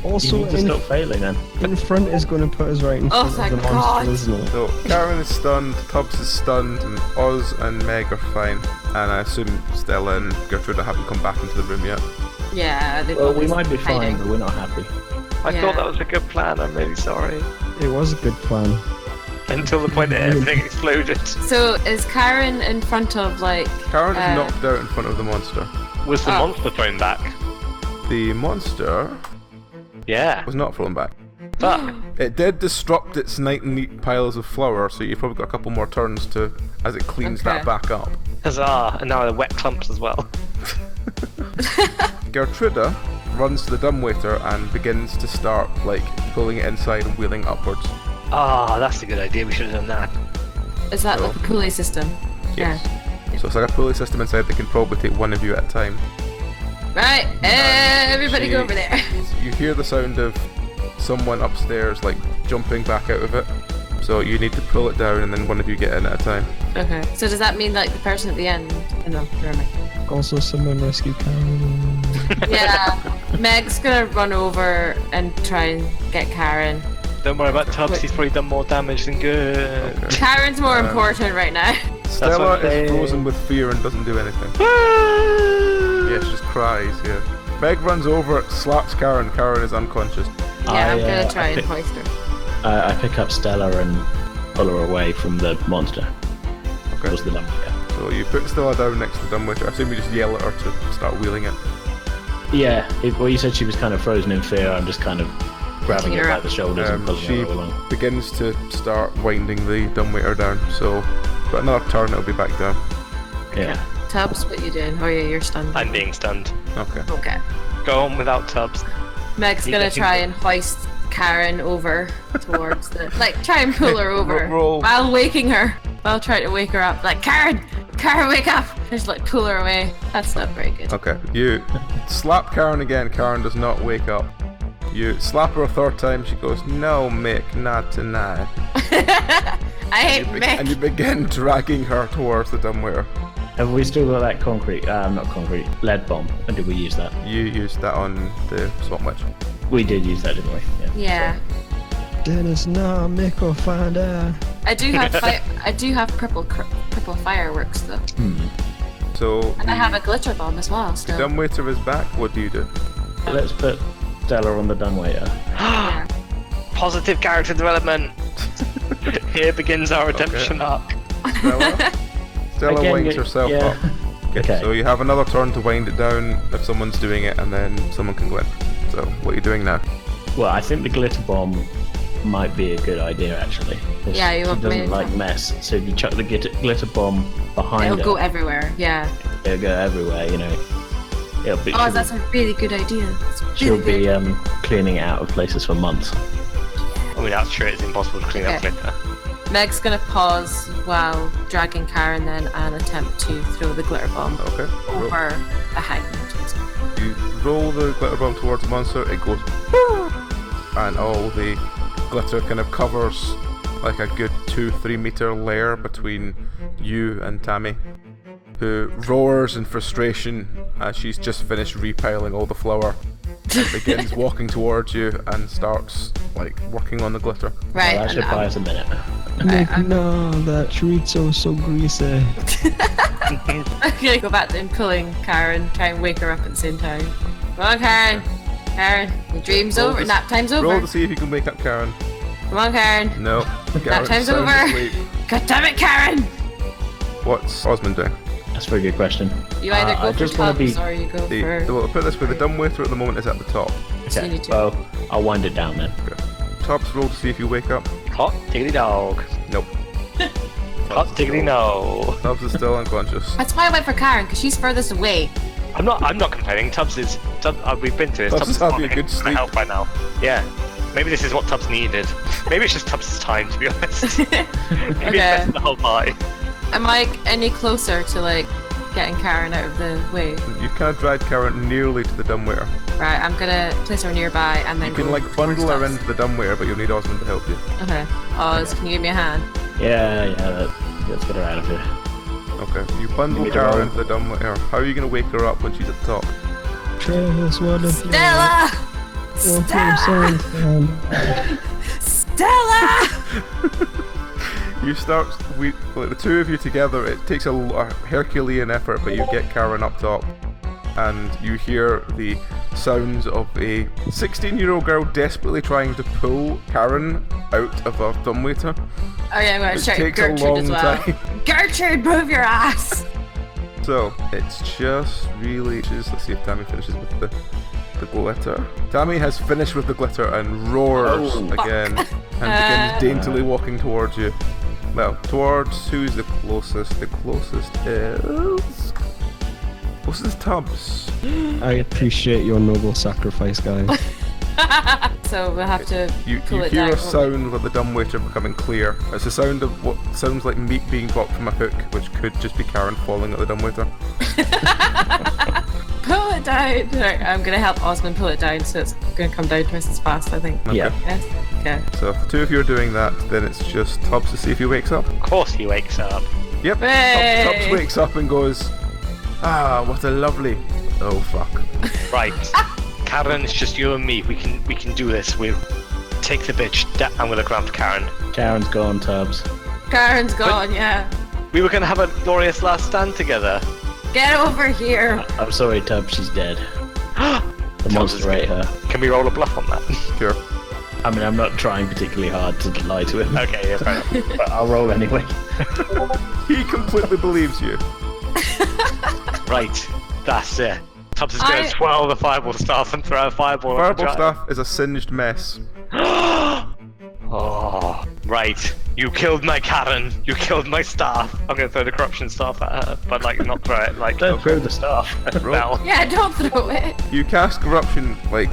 Also, You need to stop failing then. in front is going to put us right in front of thank the monster, God. isn't it? So Karen is stunned, Tubbs is stunned, and Oz and Meg are fine. And I assume Stella and Gertrude haven't come back into the room yet. Yeah, they've Well, we always might be fine, hiding. but we're not happy. I Yeah. thought that was a good plan. I'm really sorry. It was a good plan. Until the point that everything exploded. So is Karen in front of like? Karen is knocked out in front of the monster. Was the Oh. monster thrown back? The monster Yeah. was not thrown back. Fuck. It did disrupt its neat piles of flour, so you've probably got a couple more turns to as it cleans that Okay. back up. Huzzah. And now the wet clumps as well. Gertruda runs to the dumbwaiter and begins to start like pulling it inside and wheeling upwards. Ah, that's a good idea. We should have done that. Is that So- like a pulley system? Yes. So it's like a pulley system inside that can probably take one of you at a time. Yeah. Right. Everybody She- go over there. You hear the sound of someone upstairs like jumping back out of it. So you need to pull it down and then one of you get in at a time. Okay. So does that mean like the person at the end? Oh, no, never mind. Also, someone rescue Karen. Yeah. Meg's gonna run over and try and get Karen. Don't worry about Tubbs. Wait. He's probably done more damage than good. Okay. Karen's more important right now. Stella what I'm is saying. frozen with fear and doesn't do anything. Yeah, she just cries, yeah. Meg runs over, slaps Karen. Karen is unconscious. Yeah, I'm I, gonna try I and pick- hoist her. I pick up Stella and pull her away from the monster. Okay. Towards the dumbwaiter. So you put Stella down next to the dumbwaiter. I assume you just yell at her to start wheeling it. Yeah, well, you said she was kind of frozen in fear. I'm just kind of grabbing Picking her her by up. the shoulders and pulling She her along. begins to start winding the dumbwaiter down. So, but another turn, it'll be back down. Yeah. Tubbs, what you doing? Oh yeah, you're stunned. I'm being stunned. Okay. Okay. Go on without Tubbs. Meg's You gonna getting- try and hoist Karen over towards the try and pull her over Roll. while waking her. While trying to wake her up. Like Karen, wake up! Just like pull her away. That's not very good. Okay. You slap Karen again. Karen does not wake up. You slap her a third time. She goes, "No, Mick, not tonight." I hate And you Mick. begin dragging her towards the dumbwaiter. Have we still got that lead bomb? And did we use that? You used that on the swamp witch. We did use that, didn't we? Yeah. Dennis, nah, Mick will find out. I do have purple fireworks though. So And I have a glitter bomb as well, the so dumbwaiter is back. What do you do? Let's put Stella on the dumbwaiter. yeah. Positive character development. Here begins our redemption arc. Stella? Stella Again, winds herself yeah. up. Okay. So you have another turn to wind it down if someone's doing it, and then someone can go in. So what are you doing now? Well, I think the glitter bomb might be a good idea, actually. 'Cause Yeah, you she want me doesn't to- like mess, so if you chuck the glitter bomb behind It'll her, go everywhere, yeah. it'll go everywhere, you know. It'll be, Oh, that's a really good idea. It's she'll really be good. cleaning it out of places for months. I mean, that's true. It's impossible to clean up Okay. glitter. Meg's gonna pause while dragging Karen then and attempt to throw the glitter bomb Okay. over the hangman. You roll the glitter bomb towards the monster. It goes, and all the glitter kind of covers like a good 2-3 meter layer between you and Tammy, who roars in frustration as she's just finished repiling all the flour and begins walking towards you and starts like working on the glitter. Right, Well, that should and buy I'm- us a minute. Mick, no, that chorizo so greasy. I'm gonna go back and pulling Karen, try and wake her up at the same time. Come on, Karen! Karen, the dream's Roll over, this- nap time's Roll over. to see if you can wake up Karen. Come on, Karen. No. Karen's time's sound over. asleep. God damn it, Karen! What's Ozmand doing? That's a very good question. You either I go for just wanna Tubbs be- or you go The, for... well, put it this way, the dumbwaiter at the moment is at the top. So you need to- Well, I'll wind it down then. Tubbs, roll to see if you wake up. Hot diggity dog. Nope. Hot diggity no. Tubbs is still unconscious. That's why I went for Karen, because she's furthest away. I'm not complaining. We've been through this. Tubbs is is having a not good in sleep. health by now. Yeah. Maybe this is what Tubbs needed. Maybe it's just Tubbs' time, to be honest. Maybe it's Okay. better than the whole party. Am I any closer to, like, getting Karen out of the way? You can't drag Karen nearly to the dumbwaiter. Right, I'm gonna place her nearby and then You can go like towards bundle her Tubbs. into the dumbwaiter, but you'll need Ozmand to help you. Okay. Oz, can you give me a hand? Yeah, let's get her out of here. Okay, you bundle Meet her Karen on. into the dumbwaiter. How are you going to wake her up when she's at the top? Travis, what if Stella! Stella! Stella! You start, like the two of you together, it takes a Herculean effort, but you get Karen up top, and you hear the sounds of a 16-year-old girl desperately trying to pull Karen out of a dumbwaiter. Okay, I'm gonna It shout takes a Gertrude long as well. time. Gertrude, move your ass! So, it's just really... Let's see if Tammy finishes with the glitter. Tammy has finished with the glitter and roars again, and begins daintily walking towards you. Well, towards who's the closest? The closest is... What's this, Tubbs? I appreciate your noble sacrifice, guys. So we'll have to You pull it hear down. a sound of the dumbwaiter becoming clear. It's the sound of what sounds like meat being dropped from a hook, which could just be Karen falling at the dumbwaiter. Pull it down! Right, I'm gonna help Ozmand pull it down so it's gonna come down to us as fast, I think. Yeah. Yes? Okay. So if the two of you are doing that, then it's just Tubbs to see if he wakes up. Of course he wakes up. Yep. Hey! Tubbs wakes up and goes, "Ah, what a lovely..." Oh fuck. Right. Karen, it's just you and me. We can do this. We'll take the bitch. I'm gonna grab Karen. Karen's gone, Tubbs. Karen's gone, yeah. We were gonna have a glorious last stand together. Get over here! I'm sorry, Tubbs, she's dead. The Tubbs monster is ate her. Can we roll a bluff on that? Sure. I mean, I'm not trying particularly hard to lie to him, Okay, yeah, fair enough. but I'll roll anyway. He completely believes you. Right. That's it. Tubbs is gonna I- twirl the fireball staff and throw a fireball. at the Fireball giant. staff is a singed mess. Oh, right. You killed my Karen. You killed my staff. I'm gonna throw the corruption staff at her, but like not throw it. Like Don't throw the staff. Bell. Yeah, don't throw it! You cast corruption, like,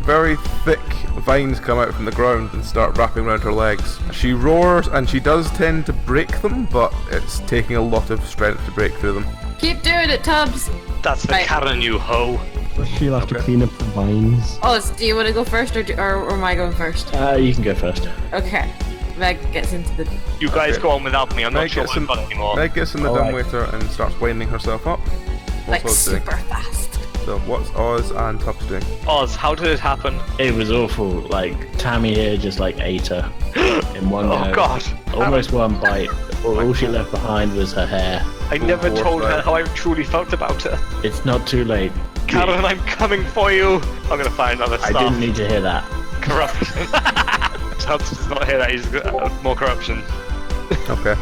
very thick vines come out from the ground and start wrapping around her legs. She roars and she does tend to break them, but it's taking a lot of strength to break through them. Keep doing it, Tubbs! That's the Right. Karen, you hoe. She'll have to clean up the vines. Oz, do you want to go first or am I going first? You can go first. Okay. Meg gets into the... You guys Okay. go on without me. I'm not Meg sure gets what I've got anymore. Meg gets in the Alright. dumbwaiter and starts winding herself up. What's like Oz doing? super fast. So what's Oz and Tubbs doing? Oz, how did it happen? It was awful. Like, Tammy here just like ate her in one go. Oh god. Almost one bite. All she left behind was her hair. I never Poor told her Boström. how I truly felt about her. It's not too late. Karen, I'm coming for you. I'm gonna find another I staff. didn't need to hear that. Corruption. Tubbs does not hear that. He's got more corruption. Okay.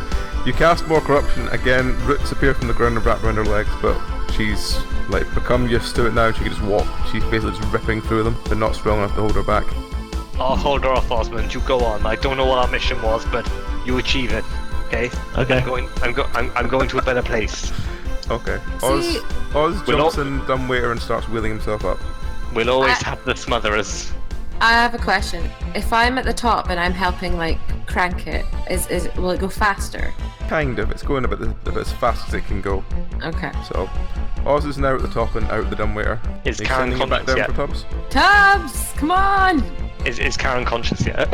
You cast more corruption. Again, roots appear from the ground and wrap around her legs, but she's like become used to it now. She can just walk. She's basically just ripping through them. They're not strong enough to hold her back. I'll hold her off, Ozmand. You go on. I don't know what our mission was, but you achieve it. Okay. Okay. I'm going to a better place. Okay. See- Oz We'll jumps all- in dumbwaiter and starts wheeling himself up. We'll always I- have the smotherers. I have a question. If I'm at the top and I'm helping, like, crank it, will it go faster? Kind of. It's going a bit as fast as it can go. Okay. So, Oz is now at the top and out the dumbwaiter. Is Are you Karen sending it back conscious down yet? for Tubbs? Tubbs! Come on! Is Karen conscious yet?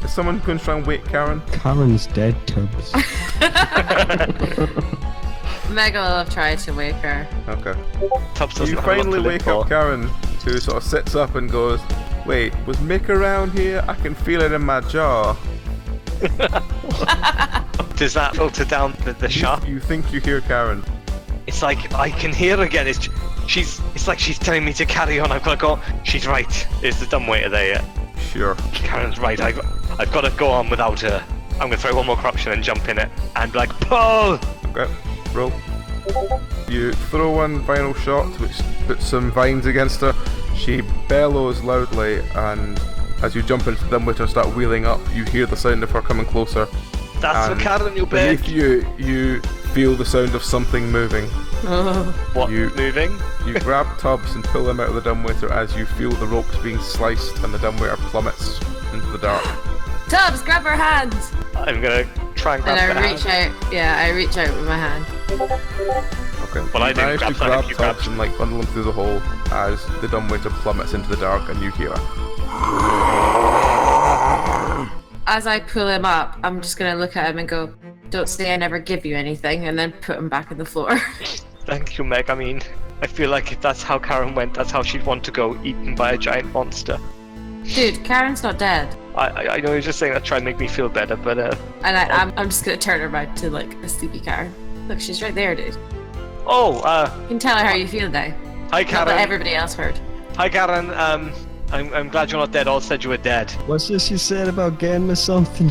Is someone going to try and wake Karen? Karen's dead, Tubbs. Meg will have tried to wake her. Okay. Tubbs doesn't You have a lot finally to live wake for. up Karen, who sort of sits up and goes, "Wait, was Mick around here? I can feel it in my jaw." Does that filter down the shop? You think you hear Karen. It's like I can hear again. It's like she's telling me to carry on. I've got to go. She's right. Is the dumbwaiter there yet? Sure. Karen's right. I've got to go on without her. I'm gonna throw one more corruption and jump in it and be like, pull. Okay. Roll. You throw one final shot, which puts some vines against her. She bellows loudly, and as you jump into the dumbwaiter and start wheeling up, you hear the sound of her coming closer. That's And for Karen, you Beneath bitch. you feel the sound of something moving. Oh. What? you- Moving? You grab Tubbs and pull him out of the dumbwaiter as you feel the ropes being sliced and the dumbwaiter plummets into the dark. Tubbs, grab her hands! I'm gonna try and grab And I the reach hand. out. Yeah, I reach out with my hand. Okay. Well, I you didn't manage grab to that, grab you Tubbs grabbed. and like bundle him through the hole as the dumbwaiter plummets into the dark and you hear her. As I pull him up, I'm just gonna look at him and go, Don't say I never give you anything and then put them back on the floor. Thank you, Meg. I mean, I feel like if that's how Karen went, that's how she'd want to go, eaten by a giant monster. Dude, Karen's not dead. I know you're just saying that to try and make me feel better, but And I'm just gonna turn her around to like a sleepy Karen. Look, she's right there, dude. Oh, You can tell her how you feel now. hi Not Karen. that everybody else heard. Hi Karen. I'm glad you're not dead. All said you were dead. What's this you said about getting me something?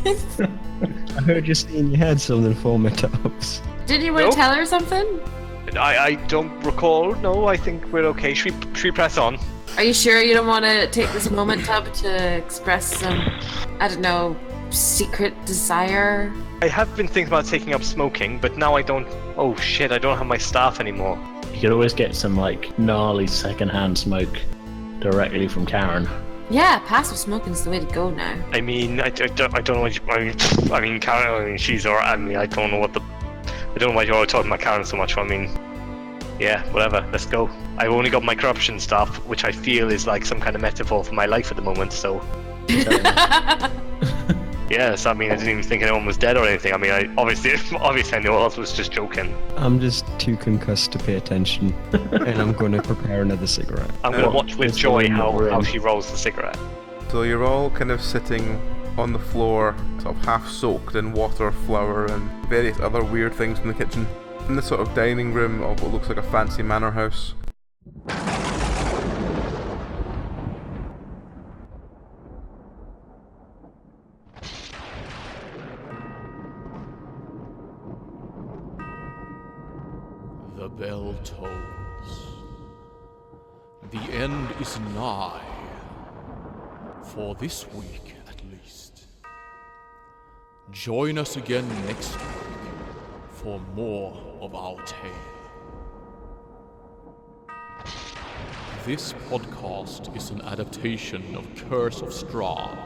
I heard you saying you had something for me, Tubbs. Didn't you want Nope. to tell her something? I don't recall. No, I think we're okay. Should we press on? Are you sure you don't want to take this moment, Tub, to express some, I don't know, secret desire? I have been thinking about taking up smoking, but now I don't. Oh shit! I don't have my staff anymore. You could always get some like gnarly secondhand smoke directly from Karen. Yeah, passive smoking's the way to go now. I mean, I don't know what you, I mean, Karen. I mean, she's alright. I mean, I don't know why you're all talking about Karen so much. I mean, yeah, whatever. Let's go. I've only got my corruption stuff, which I feel is like some kind of metaphor for my life at the moment. So. Yes, I mean, I didn't even think anyone was dead or anything. I mean, I obviously I knew I was just joking. I'm just too concussed to pay attention, and I'm going to prepare another cigarette. I'm going to watch with It's joy going how in. she rolls the cigarette. So you're all kind of sitting on the floor, sort of half soaked in water, flour, and various other weird things in the kitchen. In the sort of dining room of what looks like a fancy manor house. The bell tolls. The end is nigh. For this week, at least. Join us again next week for more of our tale. This podcast is an adaptation of Curse of Strahd,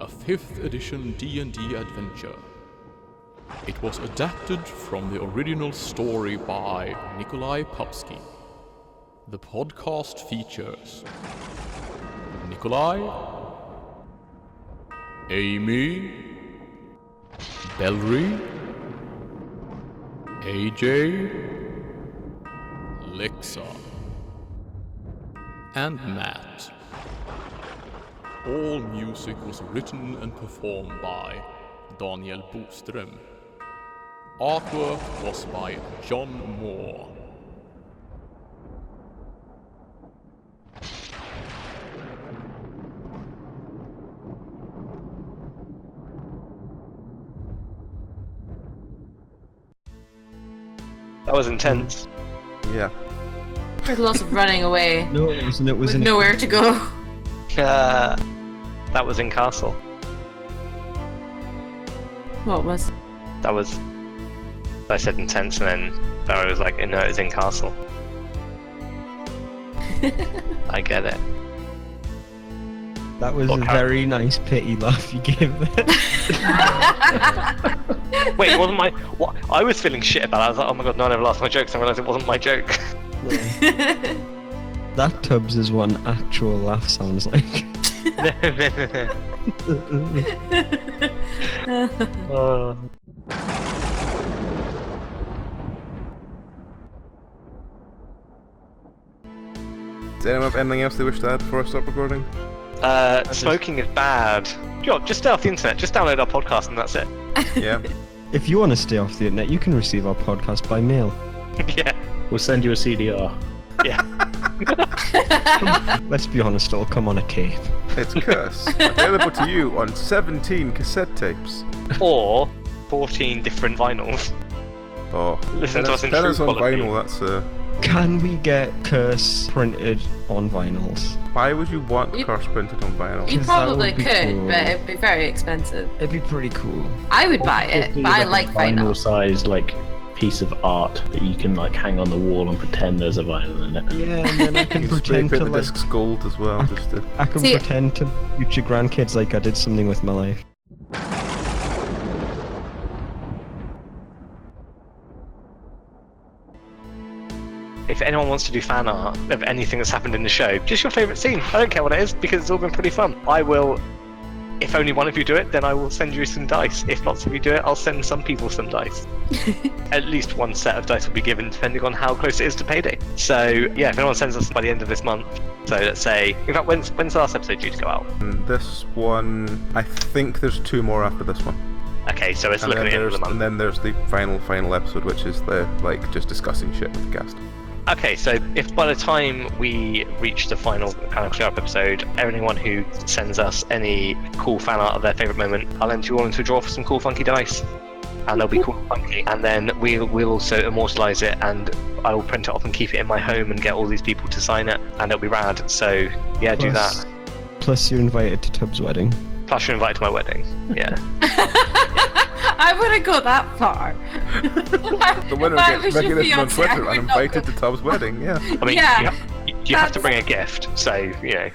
a 5th edition D&D adventure. It was adapted from the original story by Nikoli. The podcast features Nikoli, Amy, Belry, AJ, Lexa, and Matt. All music was written and performed by Daniel Boström. Artwork was by John Moore. That was intense. Yeah. There's lots of running away No, it wasn't. It was with in nowhere to go. That was in Castle. What was? That was. I said intense, and then Barry was like, "No, it's in Castle." I get it. That was Okay. a very nice pity laugh you gave there. Wait, it wasn't my. What? I was feeling shit about it. I was like, "Oh my god, no, I never lost my jokes." I realized it wasn't my joke. That Tubbs is what an actual laugh sounds like. Does anyone have anything else they wish to add before I stop recording? Smoking is bad. Yo, just stay off the internet. Just download our podcast, and that's it. Yeah. If you want to stay off the internet, you can receive our podcast by mail. Yeah. We'll send you a CDR. Yeah. Let's be honest, it'll come on a tape. It's Curse, available to you on 17 cassette tapes. Or 14 different vinyls. Oh, Listen to us in tell true us on quality. vinyl, that's Can we get Curse printed on vinyls? why would you want You- Curse printed on vinyl? You Because that probably would be could, cool. but it'd be very expensive. It'd be pretty cool. I would buy it, but I like vinyl. Vinyl-sized like piece of art that you can like hang on the wall and pretend there's a vinyl in it. Yeah, and then I can You can spray pretend paint to the like, discs gold as well, just to... I can See- pretend to future grandkids like I did something with my life. If anyone wants to do fan art of anything that's happened in the show, just your favourite scene. I don't care what it is because it's all been pretty fun. I will, if if only one of you do it, then I will send you some dice. If lots of you do it, I'll send some people some dice. At least one set of dice will be given, depending on how close it is to payday. So yeah, if anyone sends us by the end of this month, so let's say, in fact, when's the last episode due to go out? This one, I think there's 2 more after this one. Okay, so it's looking at the end of the month. And then there's the final episode, which is the just discussing shit with the cast. Okay, so if by the time we reach the final kind of clear-up episode, anyone who sends us any cool fan art of their favourite moment, I'll enter you all into a draw for some cool funky dice. And they'll be cool and funky. And then we'll also immortalise it, and I will print it off and keep it in my home and get all these people to sign it, and it'll be rad. So yeah, do that. Plus you're invited to Tubbs' wedding. Plus you're invited to my wedding. Yeah. I wouldn't go that far. The winner gets recognition on Twitter and invited to Tubbs' wedding, yeah. I mean, you have to bring a gift, so, you know.